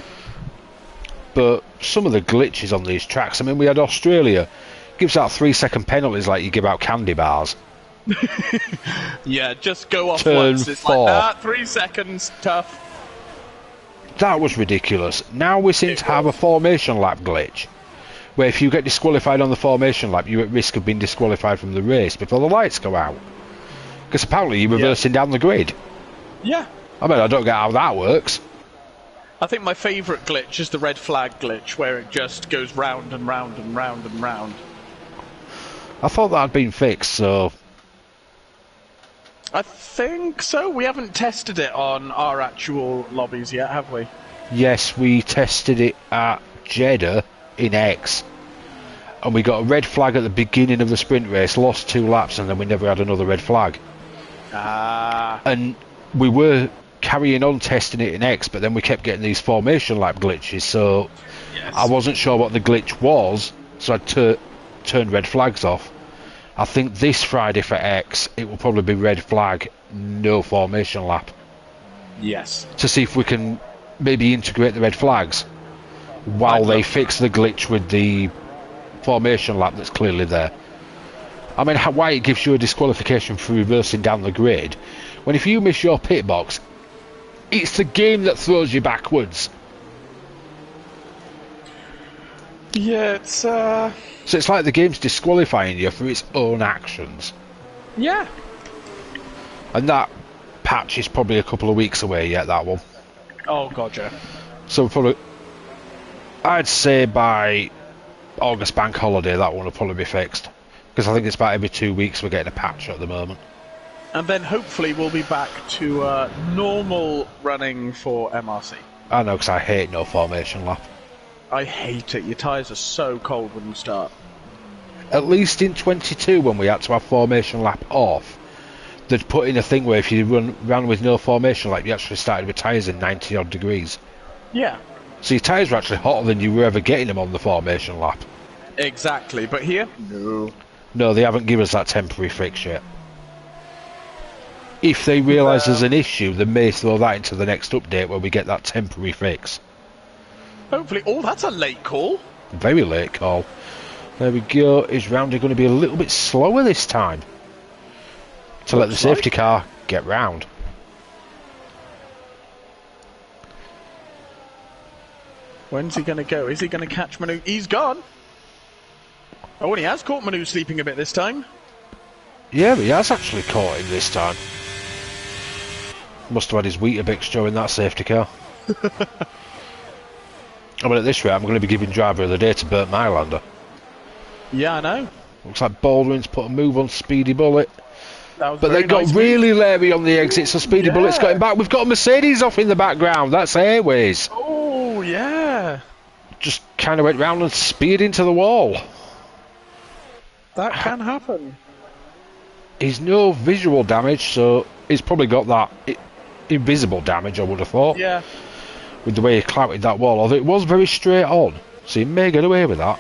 But some of the glitches on these tracks, I mean, we had Australia, gives out 3-second penalties like you give out candy bars. Yeah, just go off Turn once. It's 4. like, 3 seconds, tough. That was ridiculous. Now we seem to have a formation lap glitch, where if you get disqualified on the formation lap, you're at risk of being disqualified from the race before the lights go out. Because apparently you're reversing down the grid. Yeah. I mean, I don't get how that works. I think my favourite glitch is the red flag glitch, where it just goes round and round and round and round. I thought that had been fixed, so... I think so. We haven't tested it on our actual lobbies yet, have we? Yes, we tested it at Jeddah in X. And we got a red flag at the beginning of the sprint race, lost 2 laps, and then we never had another red flag. Ah. And we were carrying on testing it in X, but then we kept getting these formation lap glitches, so I wasn't sure what the glitch was, so I turned red flags off. I think this Friday for X, it will probably be red flag, no formation lap. Yes. To see if we can maybe integrate the red flags while they fix the glitch with the formation lap that's clearly there. I mean, why it gives you a disqualification for reversing down the grid, when if you miss your pit box, it's the game that throws you backwards. Yeah, it's So it's like the game's disqualifying you for its own actions. Yeah. And that patch is probably a couple of weeks away yet, that one. Oh, god, yeah. So probably, I'd say by August bank holiday that one will probably be fixed. Because I think it's about every 2 weeks we're getting a patch at the moment. And then hopefully we'll be back to normal running for MRC. I know, because I hate no formation lap. I hate it. Your tyres are so cold when you start. at least in 22 when we had to have formation lap off, they'd put in a thing where if you ran with no formation lap, you actually started with tyres in 90 odd degrees. Yeah. So your tyres were actually hotter than you were ever getting them on the formation lap. Exactly, but here? No. No, they haven't given us that temporary fix yet. If they realise there's an issue, they may throw that into the next update where we get that temporary fix. Hopefully. Oh, that's a late call. Very late call. There we go. Is Roundy going to be a little bit slower this time? To let the safety car get round. When's he going to go? Is he going to catch Manu? He's gone. Oh, and he has caught Manu sleeping a bit this time. Yeah, he has actually caught him this time. Must have had his Weetabix during that safety car. I mean, at this rate, I'm going to be giving driver of the day to Burt Mylander. Yeah, I know. Looks like Baldwin's put a move on Speedy Bullet. But they got really leery on the exit, so Speedy Bullet's got him back. We've got a Mercedes off in the background. That's Airways. Oh, yeah. Just kind of went round and speared into the wall. That can happen. He's no visual damage, so he's probably got that invisible damage, I would have thought. Yeah. With the way he clouted that wall, although it was very straight on, so he may get away with that.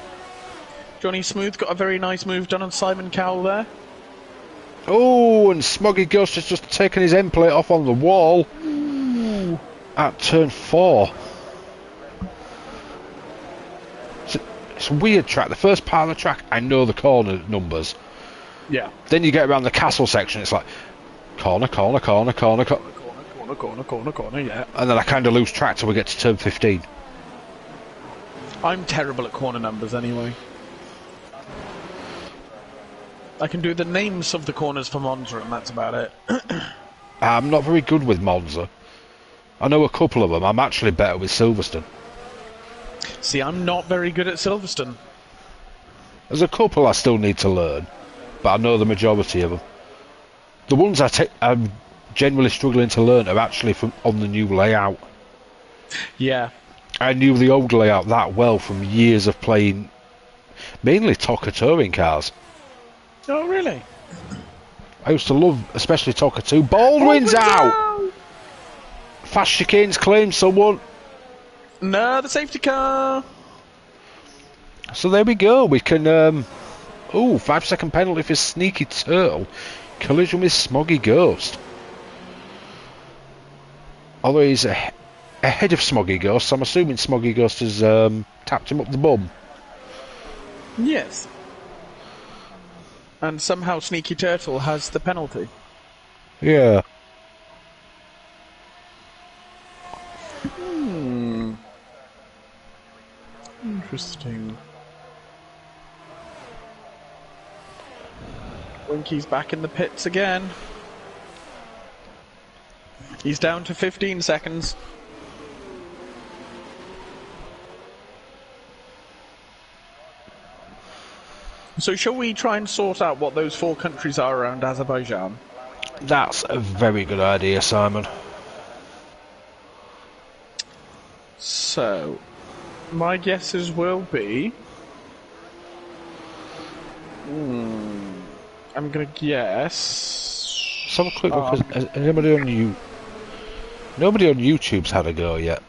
Johnny Smooth got a very nice move done on Simon Cowell there. Oh, and Smoggy Ghost has just taken his end plate off on the wall. Ooh. At turn 4. It's a weird track. The first part of the track, I know the corner numbers. Yeah. Then you get around the castle section, it's like corner, corner, corner, corner, corner. Corner, yeah. And then I kind of lose track till we get to turn 15. I'm terrible at corner numbers anyway. I can do the names of the corners for Monza and that's about it. I'm not very good with Monza. I know a couple of them. I'm actually better with Silverstone. See, I'm not very good at Silverstone. There's a couple I still need to learn, but I know the majority of them. The ones I'm generally struggling to learn are actually from on the new layout. Yeah. I knew the old layout that well from years of playing mainly TOCA touring cars. Oh, really? I used to love, especially TOCA 2. Baldwin's out! Fast chicanes claimed someone. No, the safety car. So there we go. We can... 5-second penalty for Sneaky Turtle. Collision with Smoggy Ghost. Although he's ahead of Smoggy Ghost, I'm assuming Smoggy Ghost has tapped him up the bum. Yes. And somehow Sneaky Turtle has the penalty. Yeah. Interesting. Winky's back in the pits again. He's down to 15 seconds. So shall we try and sort out what those 4 countries are around Azerbaijan? That's a very good idea, Simon. So, my guesses will be... I'm gonna guess... Let's have a quick look. Has anybody on you? Nobody on YouTube's had a go yet.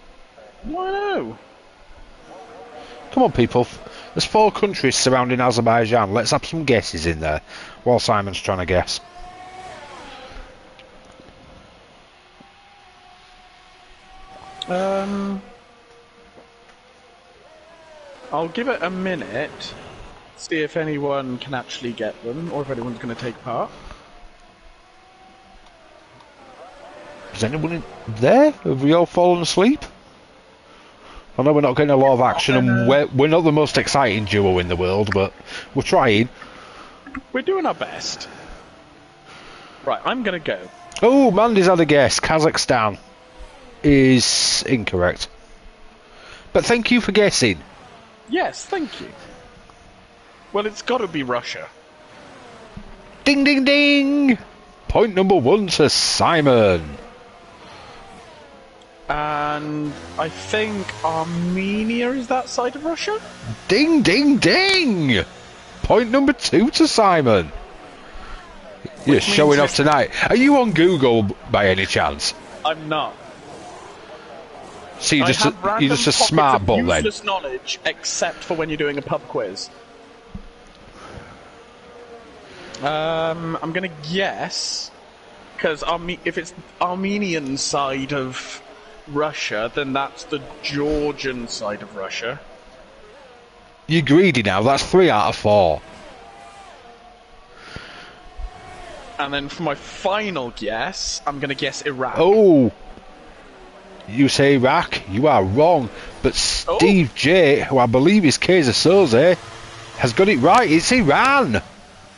Why no? Come on, people. There's 4 countries surrounding Azerbaijan. Let's have some guesses in there while Simon's trying to guess. I'll give it a minute, see if anyone can actually get them, or if anyone's going to take part. Is anyone in there? Have we all fallen asleep? I know we're not getting a lot of action, and we're not the most exciting duo in the world, but we're trying. We're doing our best. Right, I'm going to go. Oh, Mandy's had a guess. Kazakhstan is incorrect. But thank you for guessing. Yes, thank you. Well, it's got to be Russia. Ding, ding, ding! Point number 1 to Simon. And I think Armenia is that side of Russia? Ding, ding, ding! point number 2 to Simon. You're Which means showing off tonight. Are you on Google by any chance? I'm not. So you're I just have random you're just a pockets smart of butt then. useless knowledge, except for when you're doing a pub quiz. I'm gonna guess, because if it's Armenian side of Russia, then that's the Georgian side of Russia. You're greedy now. That's 3 out of 4. And then for my final guess, I'm gonna guess Iraq. Oh, you say Iraq? You are wrong. But Steve J, who I believe is Kaiser Soze, has got it right. It's Iran.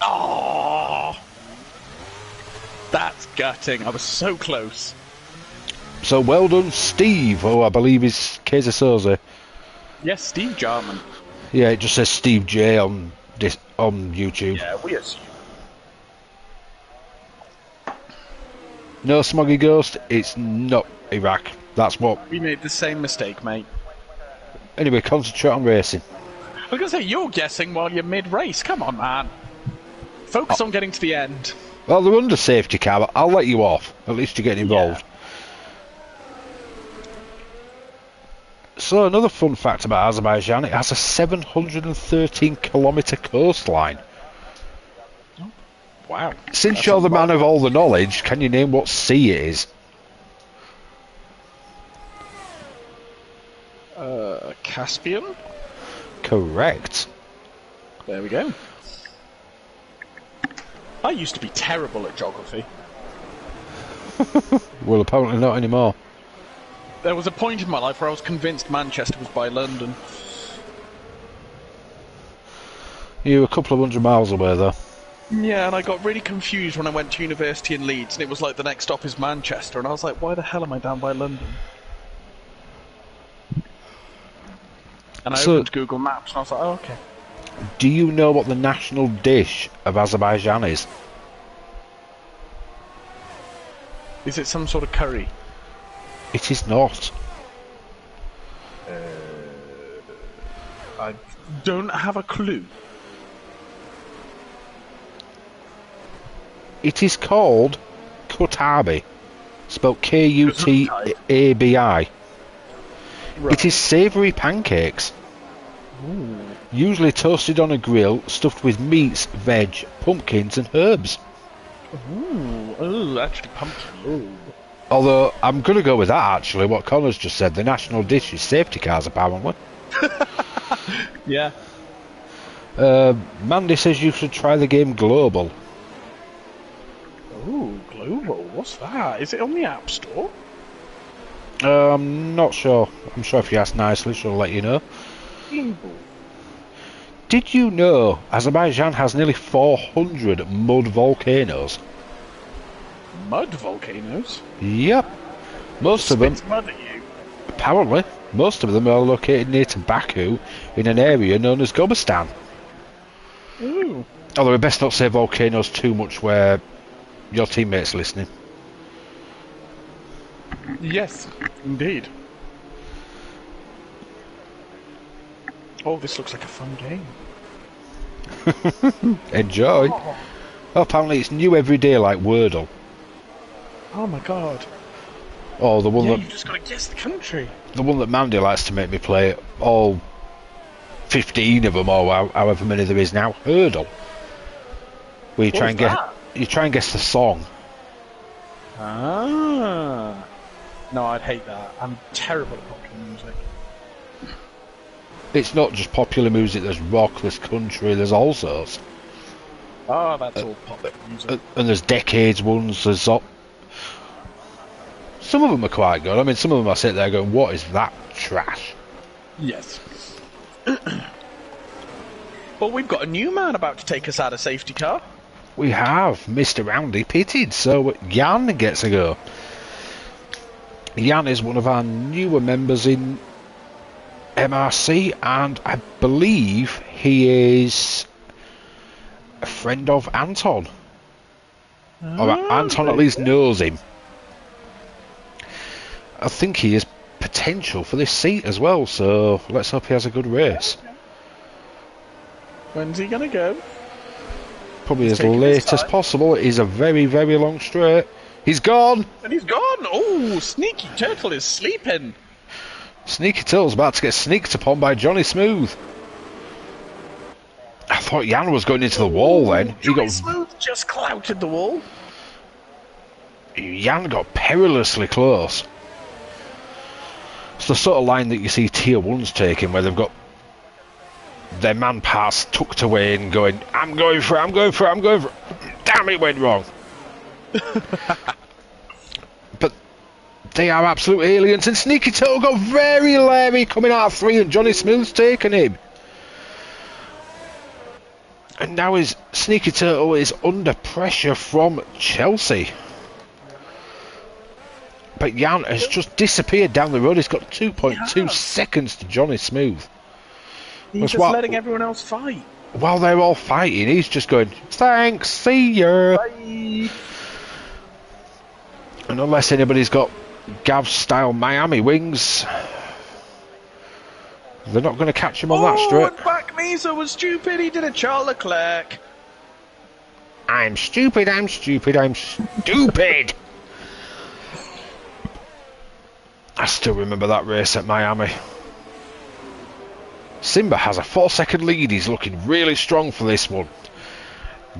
Oh, that's gutting. I was so close. So well done, Steve, who I believe is Kaiser Soze. Yes, Steve Jarman. Yeah, it just says Steve J on YouTube. Yeah, we assume. No, Smoggy Ghost, it's not Iraq. That's what. We made the same mistake, mate. Anyway, concentrate on racing. I was gonna say, you're guessing while you're mid-race. Come on, man. Focus on getting to the end. Well, they're under safety car, but I'll let you off. At least you're getting involved. Yeah. So, another fun fact about Azerbaijan, it has a 713-kilometre coastline. Wow. Since That's you're the a lot. man of all the knowledge, can you name what sea it is? Caspian? Correct. There we go. I used to be terrible at geography. Well, apparently not anymore. There was a point in my life where I was convinced Manchester was by London. You're a couple of 100 miles away, though. Yeah, and I got really confused when I went to university in Leeds, and it was like the next stop is Manchester, and I was like, why the hell am I down by London? And I opened Google Maps, and I was like, oh, okay. Do you know what the national dish of Azerbaijan is? Is it some sort of curry? It is not. I don't have a clue. It is called kutabi, spelled K-U-T-A-B-I. Right. It is savoury pancakes. Ooh. Usually toasted on a grill, stuffed with meats, veg, pumpkins and herbs. Ooh, actually pumpkin. Ooh. Although, I'm going to go with that actually, what Connor's just said. The national dish is safety cars, apparently. Yeah. Mandy says you should try the game Global. Ooh, Global. What's that? Is it on the App Store? I'm not sure. I'm sure if you ask nicely, she'll let you know. Global. Did you know Azerbaijan has nearly 400 mud volcanoes? Mud volcanoes? Yep. Most of them, Spits mud at you. apparently, most of them are located near to Baku in an area known as Gobistan. Ooh. Although we best not say volcanoes too much where your teammates are listening. Yes, indeed. Oh, this looks like a fun game. Enjoy. Oh, Apparently it's new every day like Wordle. oh my god. Or the one Yeah, that you just gotta guess the country. the one that Mandy likes to make me play, all 15 of them or however many there is now, Hurdle. Where you What try is and guess that? you try and guess the song. Ah. No, I'd hate that. I'm terrible at popular music. It's not just popular music, there's rock, there's country, there's all sorts. Oh, that's all popular music. And there's decades ones, there's some of them are quite good. I mean, some of them I sit there going, what is that trash? Yes. Well, we've got a new man about to take us out of safety car. We have Mr. Roundy pitted, so Jan gets a go. Jan is one of our newer members in MRC, and I believe he is a friend of Anton. Or Anton at least knows him. I think he has potential for this seat as well, so let's hope he has a good race. When's he gonna go? Probably He's as taking his late as time. possible. It is a very, very long straight. He's gone! And he's gone! Oh, Sneaky Turtle is sleeping! Sneaky Turtle's about to get sneaked upon by Johnny Smooth. I thought Jan was going into the wall then. Johnny Smooth just clouted the wall. Jan got perilously close. It's the sort of line that you see Tier 1s taking, where they've got their man parts tucked away and going, I'm going for it, I'm going for it, I'm going for it. Damn, it went wrong. But they are absolute aliens, and Sneaky Turtle got very leery coming out of 3, and Johnny Smooth's taken him. And now his Sneaky Turtle is under pressure from Chelsea. But Jan has just disappeared down the road. He's got 2.2 seconds to Johnny Smooth. He's just letting everyone else fight. While they're all fighting, he's just going, thanks, see ya. Bye. And unless anybody's got Gav-style Miami wings, they're not going to catch him on that strip. And back Misa was stupid. He did a Charles Leclerc. I'm stupid, I'm stupid, I'm stupid. I still remember that race at Miami. Simba has a 4-second lead. He's looking really strong for this one.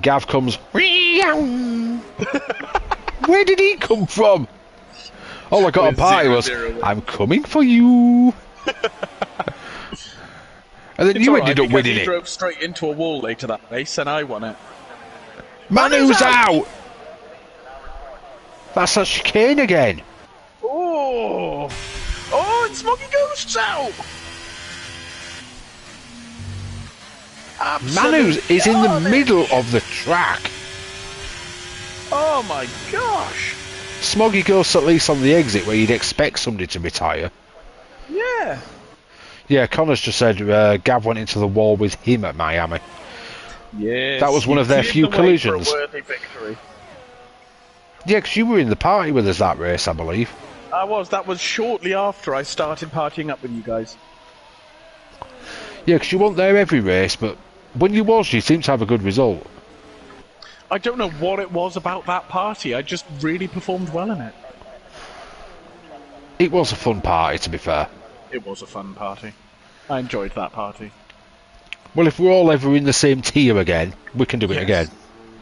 Gav comes. Where did he come from? All I got on party was, I'm coming for you. And then you ended up winning it. He drove straight into a wall later that race, and I won it. Manu's out! That's a chicane again. Oh! Oh, and Smoggy Ghost's out! Manu's is in the middle of the track. Oh my gosh! Smoggy Ghost at least on the exit where you'd expect somebody to retire. Yeah. Yeah, Connor's just said Gav went into the wall with him at Miami. Yes. That was one of their few collisions. For a worthy victory. Yeah, because you were in the party with us that race, I believe. I was. That was shortly after I started partying up with you guys. Yeah, because you weren't there every race, but when you was, you seemed to have a good result. I don't know what it was about that party. I just really performed well in it. It was a fun party, to be fair. It was a fun party. I enjoyed that party. Well, if we're all ever in the same tier again, we can do it again.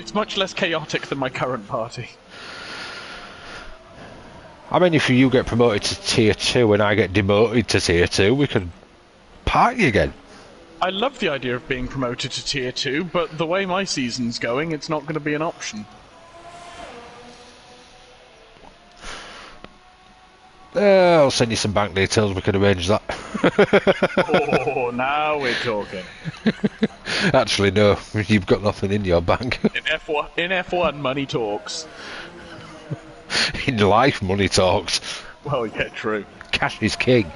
It's much less chaotic than my current party. I mean, if you get promoted to tier 2 and I get demoted to tier 2, we can party again. I love the idea of being promoted to tier 2, but the way my season's going, it's not going to be an option. I'll send you some bank details, we can arrange that. Oh, now we're talking. Actually, no, you've got nothing in your bank. In F1, money talks. In life, money talks. Well, yeah, true. Cash is king.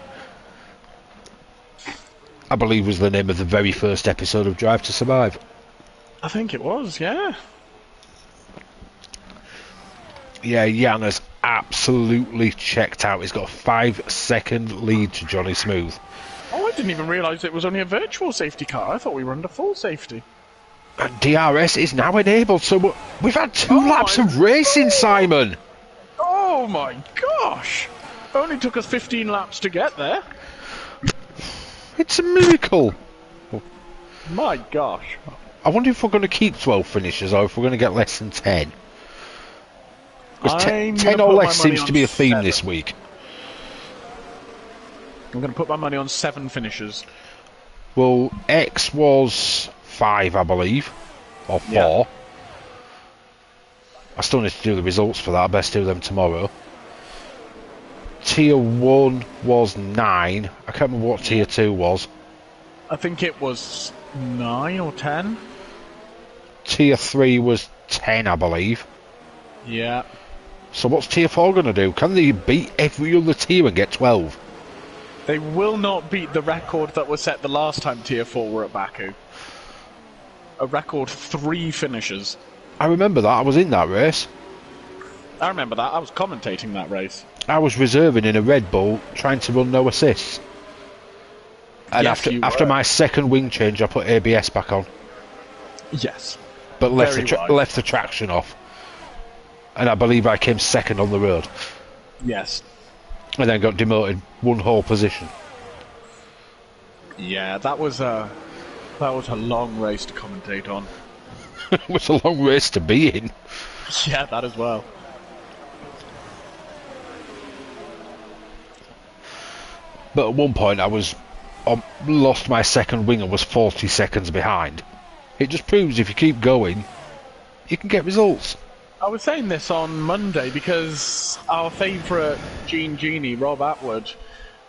I believe was the name of the very first episode of Drive to Survive. I think it was, yeah. Yeah, Jan has absolutely checked out. He's got a 5-second lead to Johnny Smooth. Oh, I didn't even realise it was only a virtual safety car. I thought we were under full safety. And DRS is now enabled, so we've had 2 laps of racing, Simon! Oh my gosh! Only took us 15 laps to get there. It's a miracle! My gosh. I wonder if we're going to keep 12 finishes or if we're going to get less than 10. Because 10 or less seems to be a theme 7 this week. I'm going to put my money on 7 finishes. Well, X was 5, I believe. Or 4. Yeah. I still need to do the results for that. I best do them tomorrow. Tier 1 was 9. I can't remember what Tier 2 was. I think it was 9 or 10. Tier 3 was 10, I believe. Yeah. So what's Tier 4 going to do? Can they beat every other tier and get 12? They will not beat the record that was set the last time Tier 4 were at Baku. A record 3 finishes. I remember that. I was in that race. I remember that. I was commentating that race. I was reserving in a Red Bull, trying to run no assists. And Yes, after my second wing change, I put ABS back on. Yes. but left Very wide. left the traction off. And I believe I came second on the road. Yes. And then got demoted one whole position. Yeah, that was a long race to commentate on. It was a long race to be in. Yeah, that as well. But at one point I lost my second wing and was 40 seconds behind. It just proves if you keep going, you can get results. I was saying this on Monday because our favourite Genie, Rob Atwood,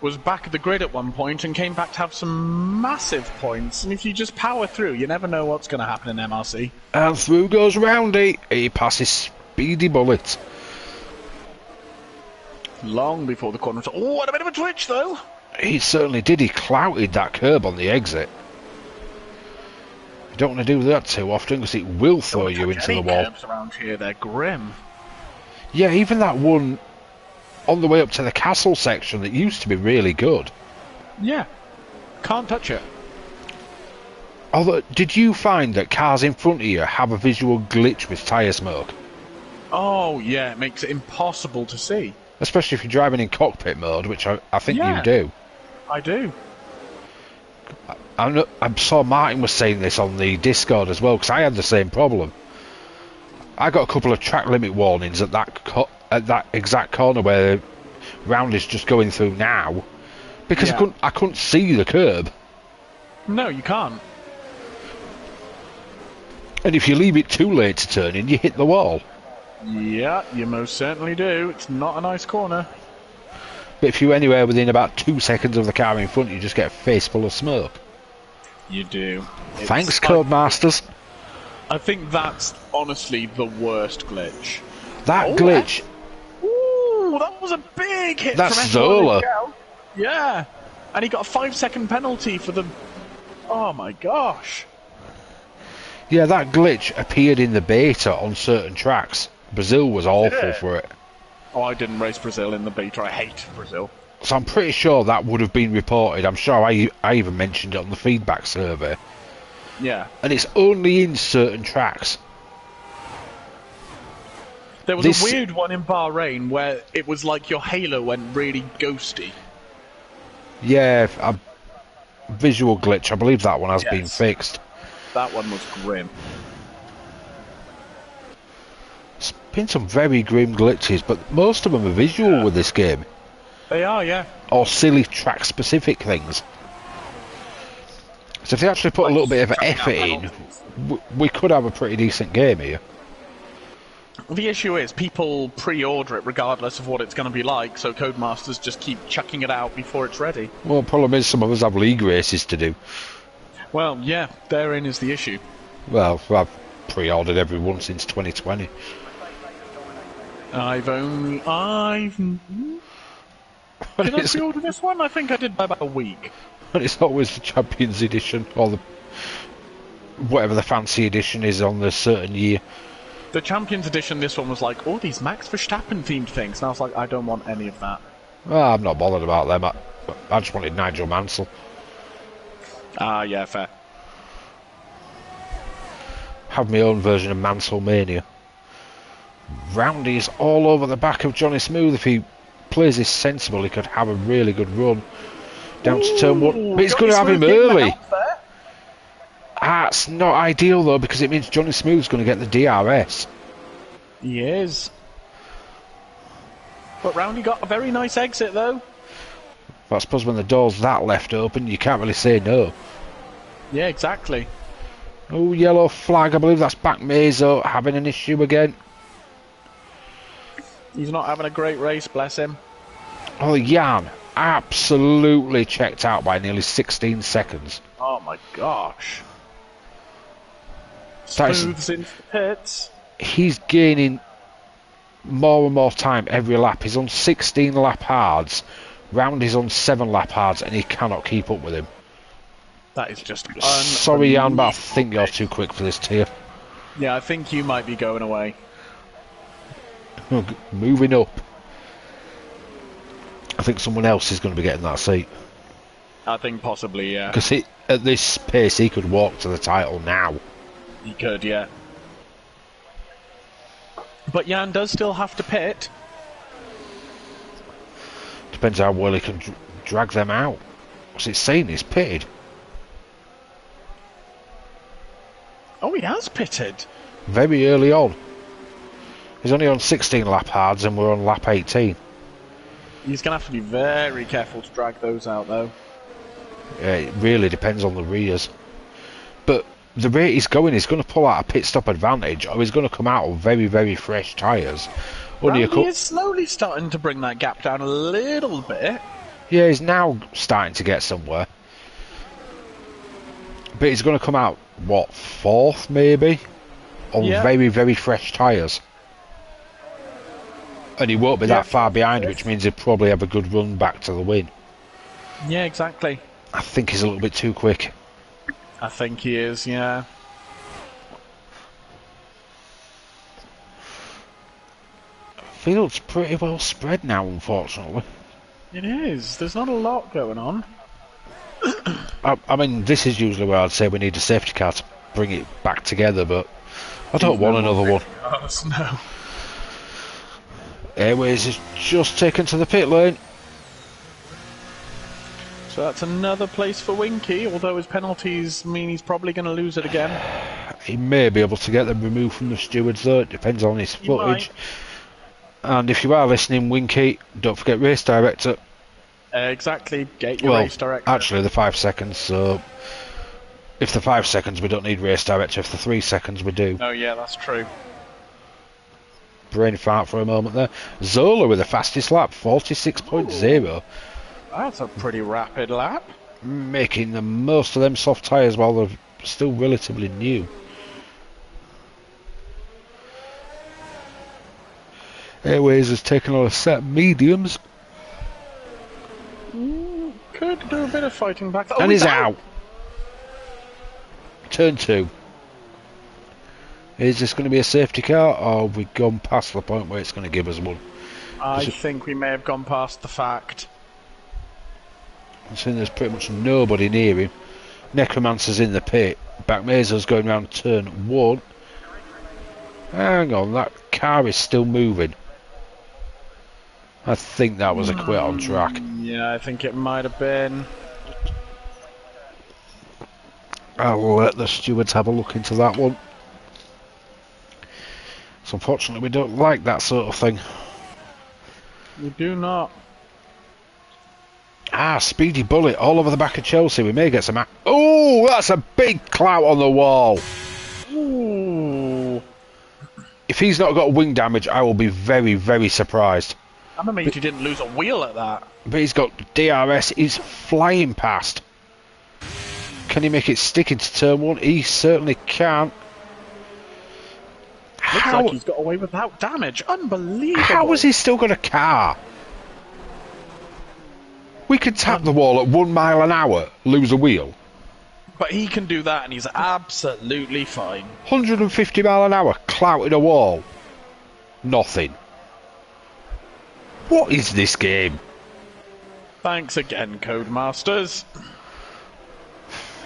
was back at the grid at one point and came back to have some massive points. And if you just power through, you never know what's going to happen in MRC. And through goes Roundy. He passes Speedy Bullet. Long before the corner. Oh, what a bit of a twitch, though. He certainly did. He clouted that curb on the exit. You don't want to do that too often because it will throw you into the wall. Curbs around here, they're grim. Yeah, even that one on the way up to the castle section that used to be really good. Yeah, can't touch it. Although, did you find that cars in front of you have a visual glitch with tyre smoke? Oh, yeah, it makes it impossible to see. Especially if you're driving in cockpit mode, which I think you do. I do. I saw Martin was saying this on the Discord as well, because I had the same problem. I got a couple of track limit warnings at that exact corner where Round is just going through now, because I couldn't see the curb. No, you can't. And if you leave it too late to turn in, you hit the wall. Yeah, you most certainly do. It's not a nice corner. But if you're anywhere within about 2 seconds of the car in front, you just get a face full of smoke. You do. Thanks, Codemasters. I think that's honestly the worst glitch. That glitch. Ooh, that was a big hit. That's from Zola. Yeah, and he got a 5-second penalty for the. Oh my gosh. Yeah, that glitch appeared in the beta on certain tracks. Brazil was awful for it. Oh, I didn't race Brazil in the beta. I hate Brazil. So I'm pretty sure that would have been reported. I'm sure I even mentioned it on the feedback survey. Yeah. And it's only in certain tracks. There was a weird one in Bahrain where it was like your halo went really ghosty. Yeah, a visual glitch. I believe that one has been fixed. That one was grim. It's been some very grim glitches, but most of them are visual with this game. They are, yeah. Or silly track-specific things. So if they actually put a little bit of effort in, we could have a pretty decent game here. The issue is people pre-order it regardless of what it's going to be like, so Codemasters just keep chucking it out before it's ready. Well, the problem is some of us have league races to do. Well, yeah, therein is the issue. Well, I've pre-ordered every one since 2020. Did I pre-order this one? I think I did by about a week. And it's always the Champions Edition, or the whatever the fancy edition is on the certain year. The Champions Edition, this one was like, oh, these Max Verstappen themed things. And I was like, I don't want any of that. Well, I'm not bothered about them. I just wanted Nigel Mansell. Ah, yeah, fair. Have my own version of Mansell Mania. Roundy is all over the back of Johnny Smooth. If he plays this sensible, he could have a really good run down to turn one. But he's going to have him early. That's not ideal though, because it means Johnny Smooth's going to get the DRS. He is. But Roundy got a very nice exit though. But I suppose when the door's that left open, you can't really say no. Yeah, exactly. Oh, yellow flag. I believe that's back Meso having an issue again. He's not having a great race, bless him. Oh, Jan absolutely checked out by nearly 16 seconds. Oh my gosh. Smooths into the pits. He's gaining more and more time every lap. He's on 16 lap hards. Roundy's on 7 lap hards, and he cannot keep up with him. That is just sorry, Jan, but I think you're too quick for this tier. Yeah, I think you might be going away. Moving up. I think someone else is going to be getting that seat. I think possibly, yeah. Because at this pace, he could walk to the title now. He could, yeah. But Jan does still have to pit. Depends how well he can drag them out. What's it saying? He's pitted. Oh, he has pitted. Very early on. He's only on 16 lap hards and we're on lap 18. He's going to have to be very careful to drag those out, though. Yeah, it really depends on the rears. But the rate he's going to pull out a pit stop advantage, or he's going to come out with very, very fresh tyres. Well, he is slowly starting to bring that gap down a little bit. Yeah, he's now starting to get somewhere. But he's going to come out, what, 4th maybe? On very, very fresh tyres. And he won't be that far behind, which means he'll probably have a good run back to the win. Yeah, exactly. I think he's a little bit too quick. I think he is, yeah. Field's pretty well spread now, unfortunately. It is. There's not a lot going on. I mean, this is usually where I'd say we need a safety car to bring it back together, but I don't want another one. No. Airways is just taken to the pit lane. So that's another place for Winky, although his penalties mean he's probably going to lose it again. He may be able to get them removed from the stewards though, it depends on his footage. And if you are listening, Winky, don't forget race director. Exactly, get your race director. Actually the 5 seconds, so if the 5 seconds we don't need race director, if the 3 seconds we do. Oh yeah, that's true. Brain fart for a moment there. Zola with the fastest lap, 46.0. That's a pretty rapid lap. Making the most of them soft tyres while they're still relatively new. Airways has taken on a set of mediums. Could do a bit of fighting back. And he's out. Turn 2. Is this going to be a safety car, or have we gone past the point where it's going to give us one? I think we may have gone past the fact. I'm saying there's pretty much nobody near him. Necromancer's in the pit. Backmazo's going round turn 1. Hang on, that car is still moving. I think that was a quit on track. Yeah, I think it might have been. I'll let the stewards have a look into that one. So unfortunately we don't like that sort of thing. We do not. Ah, Speedy Bullet all over the back of Chelsea. We may get some... Oh, that's a big clout on the wall. Ooh. If he's not got wing damage, I will be very, very surprised. I'm amazed he didn't lose a wheel at that. But he's got DRS. He's flying past. Can he make it stick into turn 1? He certainly can. Looks like he's got away without damage. Unbelievable. How has he still got a car? We could tap the wall at 1 mile an hour, lose a wheel. But he can do that and he's absolutely fine. 150 mile an hour, clouting a wall. Nothing. What is this game? Thanks again, Codemasters.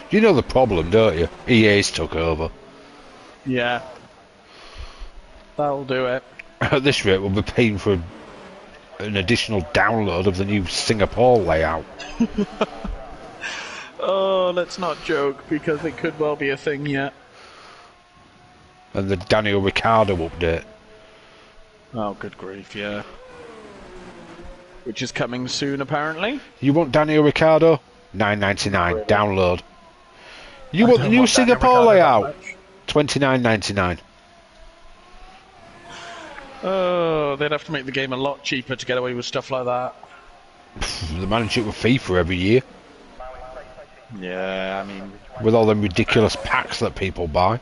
You know the problem, don't you? EA's took over. Yeah. That'll do it. At this rate, we'll be paying for an additional download of the new Singapore layout. Oh, let's not joke, because it could well be a thing yet. And the Daniel Ricciardo update. Oh, good grief, yeah. Which is coming soon, apparently. You want Daniel Ricciardo? $9.99 really? Download. You want the new Singapore layout? $29.99. Oh, they'd have to make the game a lot cheaper to get away with stuff like that. They manage it with FIFA every year. Yeah, I mean... With all them ridiculous packs that people buy.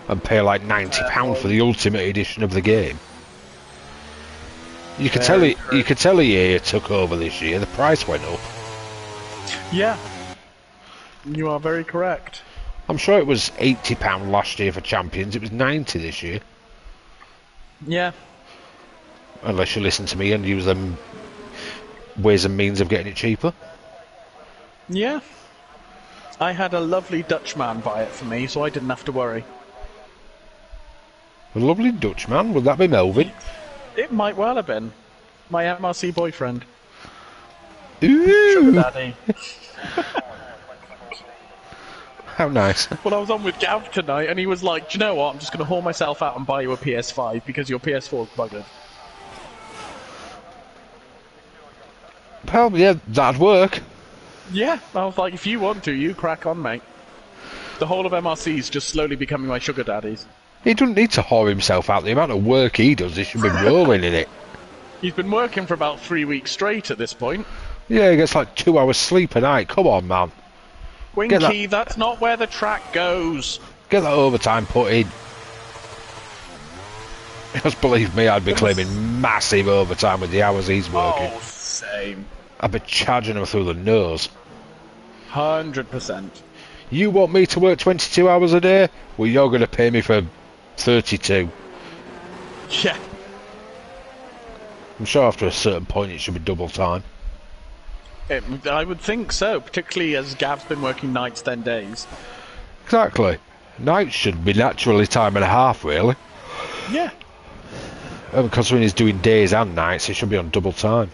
And pay like £90 for the Ultimate Edition of the game. You could tell EA took over this year. The price went up. Yeah. You are very correct. I'm sure it was £80 last year for Champions. It was £90 this year. Yeah. Unless you listen to me and use them ways and means of getting it cheaper. Yeah. I had a lovely Dutchman buy it for me, so I didn't have to worry. A lovely Dutchman. Would that be Melvin? It might well have been. My MRC boyfriend. Ooh! Sugar daddy. How nice. Well, I was on with Gav tonight, and he was like, do you know what? I'm just going to haul myself out and buy you a PS5 because your PS4's buggered. Well, yeah, that'd work. Yeah, I was like, if you want to, you crack on, mate. The whole of MRC is just slowly becoming my sugar daddies. He doesn't need to whore himself out. The amount of work he does, he should be rolling in it. He's been working for about 3 weeks straight at this point. Yeah, he gets like 2 hours sleep a night. Come on, man. Winky, that's not where the track goes. Get that overtime put in. Just believe me, I'd be claiming massive overtime with the hours he's working. Oh, same. I'd be charging him through the nose. 100%. You want me to work 22 hours a day? Well, you're going to pay me for 32. Yeah. I'm sure after a certain point it should be double time. I would think so, particularly as Gav's been working nights then days. Exactly. Nights should be naturally time and a half, really. Yeah. Considering he's doing days and nights, he should be on double time.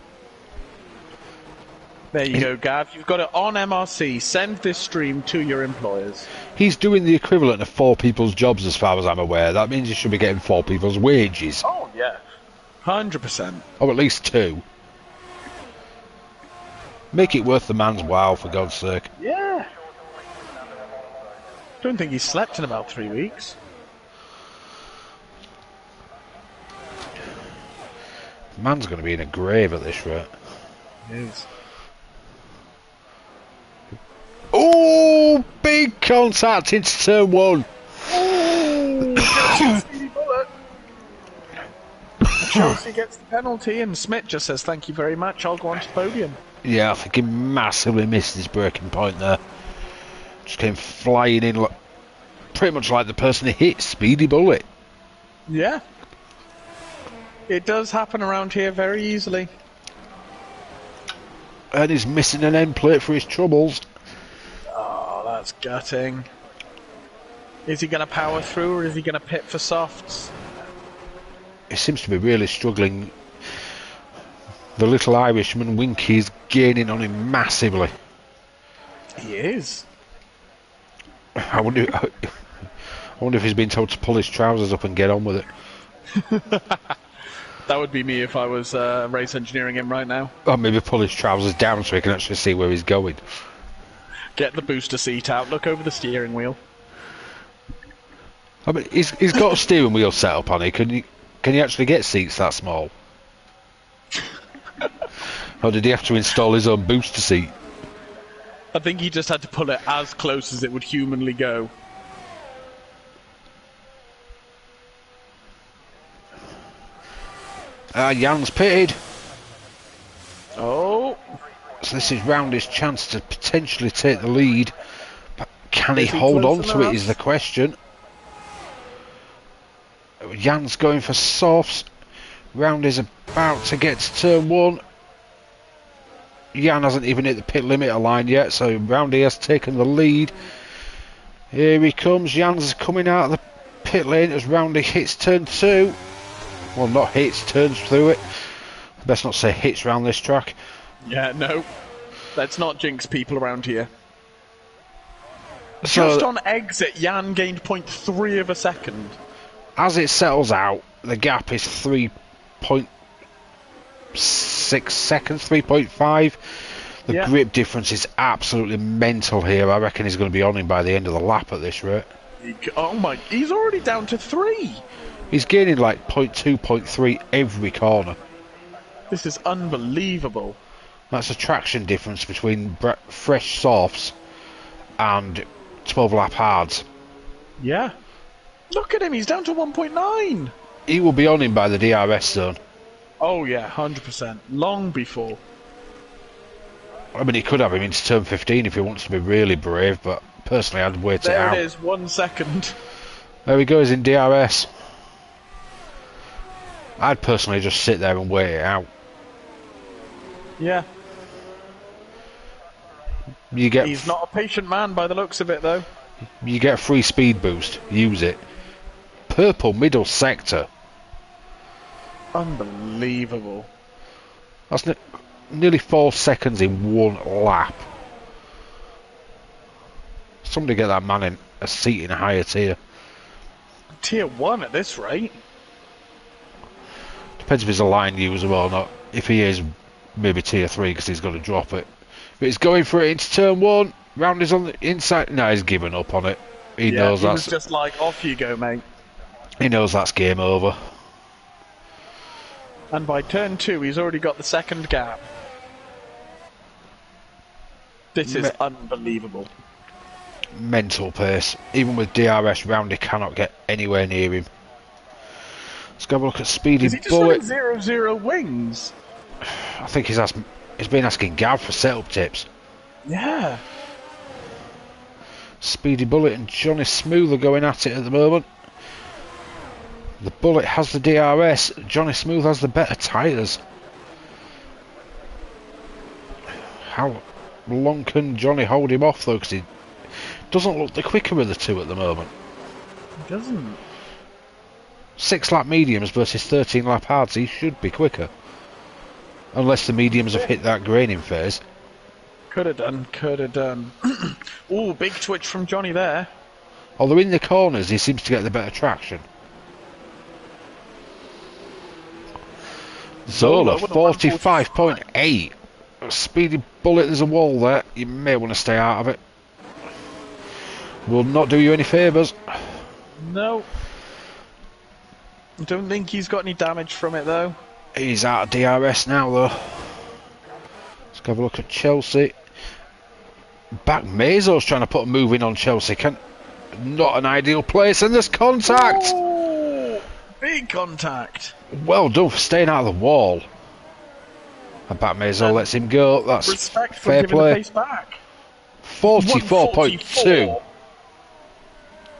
There you go, Gav. You've got it on MRC. Send this stream to your employers. He's doing the equivalent of 4 people's jobs as far as I'm aware. That means he should be getting 4 people's wages. Oh, yeah. 100%. Or at least 2. Make it worth the man's while, for God's sake. Yeah. Don't think he's slept in about 3 weeks. Man's going to be in a grave at this rate. He is. Oh, big contact into turn 1. Oh, speedy bullet. Chelsea gets the penalty, and Smith just says, "Thank you very much. I'll go on to the podium." Yeah, I think he massively missed his breaking point there. Just came flying in, pretty much like the person he hit, speedy bullet. Yeah. It does happen around here very easily. And he's missing an end plate for his troubles. Oh, that's gutting. Is he going to power through, or is he going to pit for softs? He seems to be really struggling. The little Irishman, Winky, is gaining on him massively. He is. I wonder if he's been told to pull his trousers up and get on with it. That would be me if I was race engineering him right now. Or maybe pull his trousers down so he can actually see where he's going. Get the booster seat out, look over the steering wheel. I mean, he's got a steering wheel set up on it. Can you actually get seats that small? Or did he have to install his own booster seat? I think he just had to pull it as close as it would humanly go. Jan's pitted. Oh. So this is Roundy's chance to potentially take the lead. But can he Is he hold on close to it enough? is the question. Jan's going for softs. Roundy's about to get to turn 1. Jan hasn't even hit the pit limiter line yet, so Roundy has taken the lead. Here he comes. Jan's coming out of the pit lane as Roundy hits turn 2. Well, not hits, turns through it. Best not say hits round this track. Yeah, no. Let's not jinx people around here. So, Just on exit, Jan gained 0.3 of a second. as it settles out, the gap is 3.6 seconds, 3.5. The Yeah. grip difference is absolutely mental here. I reckon he's going to be on him by the end of the lap at this rate. Oh my, he's already down to 3. He's gaining like 0.2, 0.3 every corner. This is unbelievable. That's a traction difference between fresh softs and 12 lap hards. Yeah. Look at him, he's down to 1.9. He will be on him by the DRS zone. Oh yeah, 100%. Long before. I mean, he could have him into turn 15 if he wants to be really brave, but personally I'd wait it out. There it is, 1 second. There he goes in DRS. I'd personally just sit there and wait it out. Yeah. You get He's not a patient man by the looks of it, though. you get a free speed boost. Use it. purple middle sector. Unbelievable. That's nearly 4 seconds in one lap. Somebody get that man in a seat in a higher tier. Tier 1 at this rate. Depends if he's a line user or not. If he is, maybe tier 3 because he's got to drop it. But he's going for it into turn 1. Round is on the inside. No, he's given up on it. He knows he that's was just like, off you go, mate. He knows that's game over. And by turn 2, he's already got the second gap. This is unbelievable. Mental pace. Even with DRS round, he cannot get anywhere near him. Let's go have a look at Speedy Is he just Bullet. running 0-0 wings? I think he's been asking Gav for setup tips. Yeah. Speedy Bullet and Johnny Smooth are going at it at the moment. The Bullet has the DRS. Johnny Smooth has the better tyres. How long can Johnny hold him off though? Because he doesn't look the quicker of the two at the moment. He doesn't. 6 lap mediums versus 13 lap hards. He should be quicker. Unless the mediums have hit that graining phase. Could have done, could have done. Ooh, big twitch from Johnny there. Although in the corners he seems to get the better traction. Zola, 45.8. Speedy Bullet, there's a wall there. You may want to stay out of it. Will not do you any favours. No. I don't think he's got any damage from it though. He's out of DRS now though. Let's have a look at Chelsea. Back Mezo's trying to put a move in on Chelsea. Not an ideal place, and there's contact! Ooh, big contact. Well done for staying out of the wall. And Back Mezo lets him go. That's respect for fair giving play. the pace back. 44.2.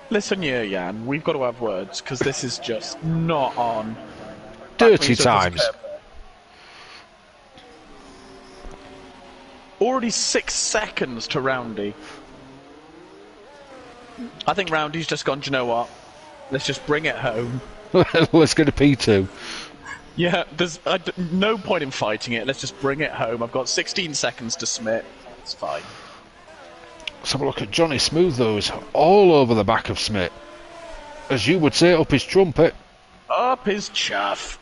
Listen here, Jan, we've got to have words, because this is just not on. Dirty times. Already 6 seconds to Roundy. I think Roundy's just gone, do you know what? Let's just bring it home. Let's go to P2. Yeah, there's no point in fighting it. Let's just bring it home. I've got 16 seconds to Smith. It's fine. Let's have a look at Johnny Smooth though. He's all over the back of Smith. As you would say, up his trumpet. Up his chuff.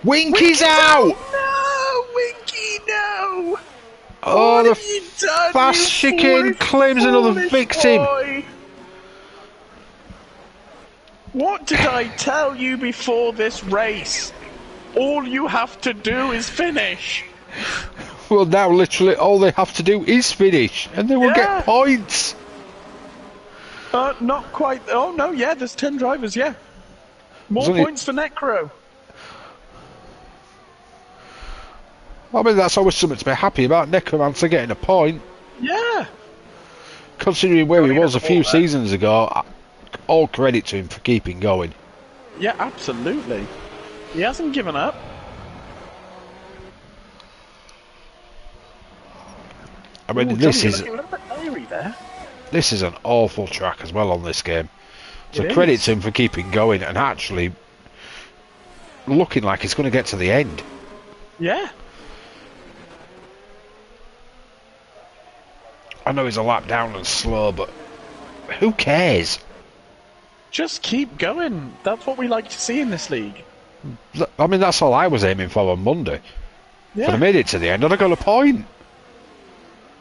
Winky's out! No, Winky, no! Oh, what the have you done, fast you chicane foolish, claims another foolish victim. boy? What did I tell you before this race? All you have to do is finish. Well, now literally all they have to do is finish, and they will get points. Not quite. Oh no, yeah, there's 10 drivers. Yeah, more points for Necro. I mean, that's always something to be happy about. Necromancer getting a point. Yeah. Considering where he was a few seasons ago, all credit to him for keeping going. Yeah, absolutely. He hasn't given up. I mean, Ooh, this is a little bit airy there. This is an awful track as well on this game. So It credit is. to him for keeping going and actually looking like it's going to get to the end. Yeah. I know he's a lap down and slow, but who cares? Just keep going. That's what we like to see in this league. I mean, that's all I was aiming for on Monday. Yeah. But I made it to the end and I got a point.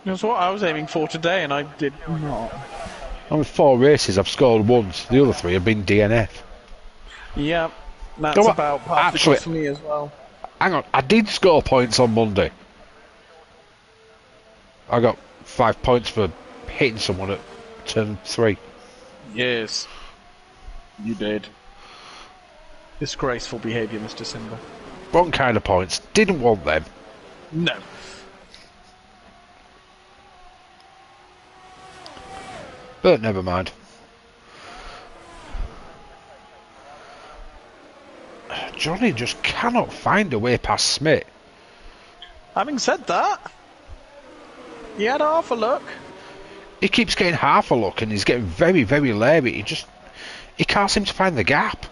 That's what I was aiming for today, and I did not. I mean, 4 races, I've scored once. The other 3 have been DNF. Yeah, that's No, about part of the for me as well. Hang on, I did score points on Monday. I got 5 points for hitting someone at turn 3. Yes, you did. Disgraceful behaviour, Mr. Simba. Wrong kind of points. Didn't want them. No. But never mind. Johnny just cannot find a way past Smith. Having said that, he had half a look. He keeps getting half a look and he's getting very, very leery. He can't seem to find the gap.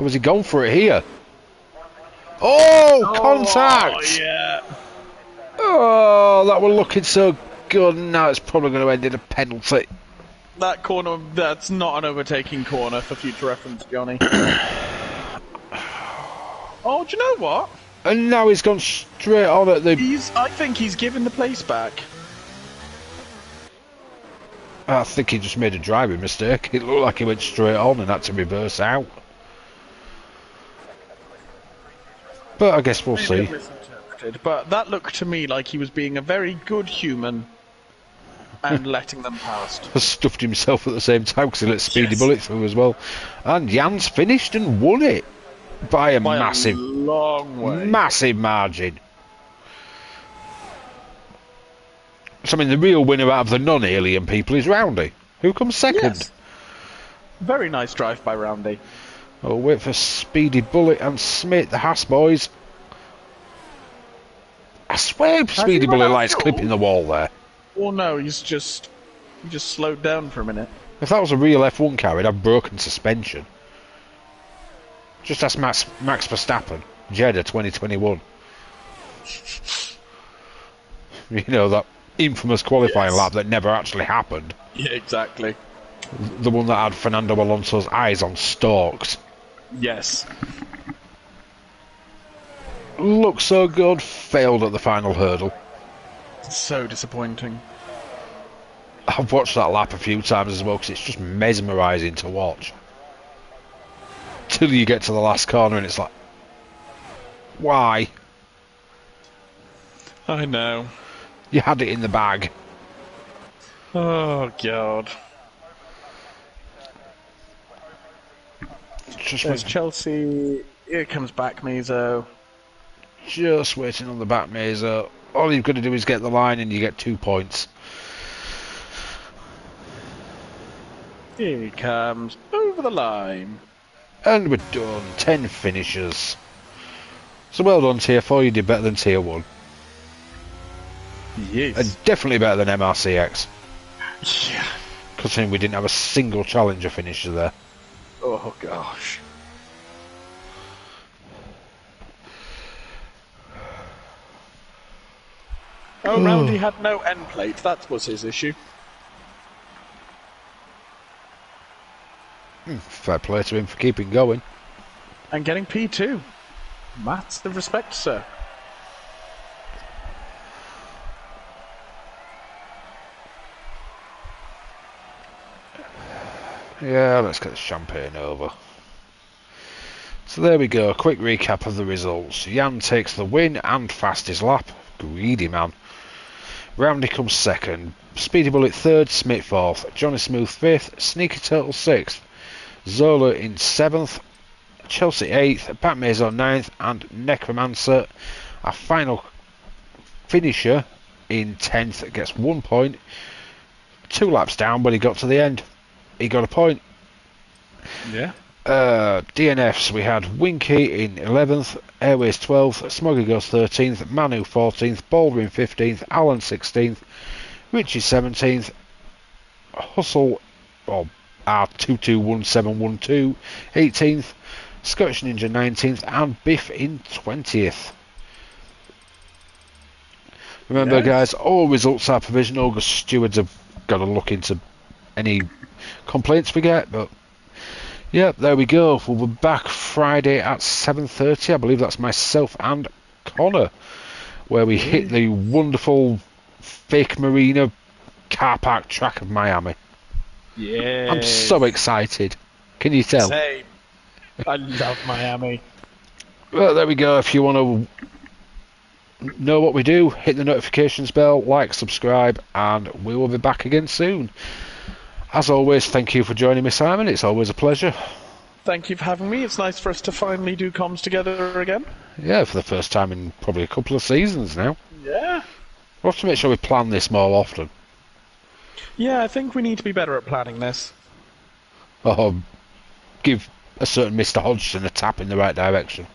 Or was he gone for it here? Oh, contact! Oh, yeah. Oh, that was looking so good. Now it's probably going to end in a penalty. That corner, that's not an overtaking corner for future reference, Johnny. Oh, do you know what? And now he's gone straight on at the... I think he's given the place back. I think he just made a driving mistake. It looked like he went straight on and had to reverse out. But I guess we'll see. But that looked to me like he was being a very good human and letting them past. Has stuffed himself at the same time because he let Speedy Bullet through as well. And Jan's finished and won it by a massive, long way. Massive margin. So I mean, the real winner out of the non-alien people is Roundy, who comes second. Yes. Very nice drive by Roundy. I'll wait for Speedy Bullet and Smith, the Haas boys. I swear Speedy Bullet likes clipping the wall there. Well, no, he just slowed down for a minute. If that was a real F1 car, it'd have broken suspension. Just ask Max Verstappen, Jeddah 2021. You know, that infamous qualifying lap that never actually happened. Yeah, exactly. The one that had Fernando Alonso's eyes on stalks. Yes. Looked so good, failed at the final hurdle. So disappointing. I've watched that lap a few times as well because it's just mesmerising to watch. Till you get to the last corner and it's like, why? I know. You had it in the bag. Oh, God. Just Chelsea. Here comes back, Meso. Just waiting on the back, Meso. All you've got to do is get the line and you get 2 points. Here he comes. Over the line. And we're done. 10 finishers. So well done, Tier 4. You did better than Tier 1. Yes. And definitely better than MRCX. Yeah. Considering we didn't have a single challenger finisher there. Oh, gosh. Oh, Roundy had no end plate. That was his issue. Fair play to him for keeping going. And getting P2. That's the respect, sir. Yeah, let's get the champagne over. So there we go, a quick recap of the results. Jan takes the win and fastest lap. Greedy man. Roundy comes second. Speedy Bullet third, Smith fourth. Johnny Smooth fifth. Sneaky Turtle sixth. Zola in seventh. Chelsea eighth. Pat Mason ninth. And Necromancer, our final finisher, in 10th, gets 1 point. 2 laps down, but he got to the end. He got a point. Yeah. DNFs, we had Winky in 11th, Airways 12th, Smoggy goes 13th, Manu 14th, Baldwin 15th, Alan 16th, Richie 17th, Hustle, or R221712 18th, Scottish Ninja 19th, and Biff in 20th. Remember, guys, all results are provisional. The stewards have got to look into any complaints we get, but yeah, there we go. We'll be back Friday at 7:30. I believe that's myself and Connor, where we hit the wonderful fake marina car park track of Miami. Yeah. I'm so excited. Can you tell? Same. I love Miami. Well, there we go. If you want to know what we do, hit the notifications bell, like, subscribe, and we will be back again soon. As always, thank you for joining me, Simon. It's always a pleasure. Thank you for having me. It's nice for us to finally do comms together again. Yeah, for the first time in probably a couple of seasons now. Yeah. We'll have to make sure we plan this more often. Yeah, I think we need to be better at planning this. Or give a certain Mr. Hodgson a tap in the right direction.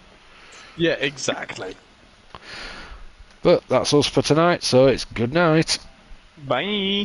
Yeah, exactly. But that's us for tonight, so it's good night. Bye.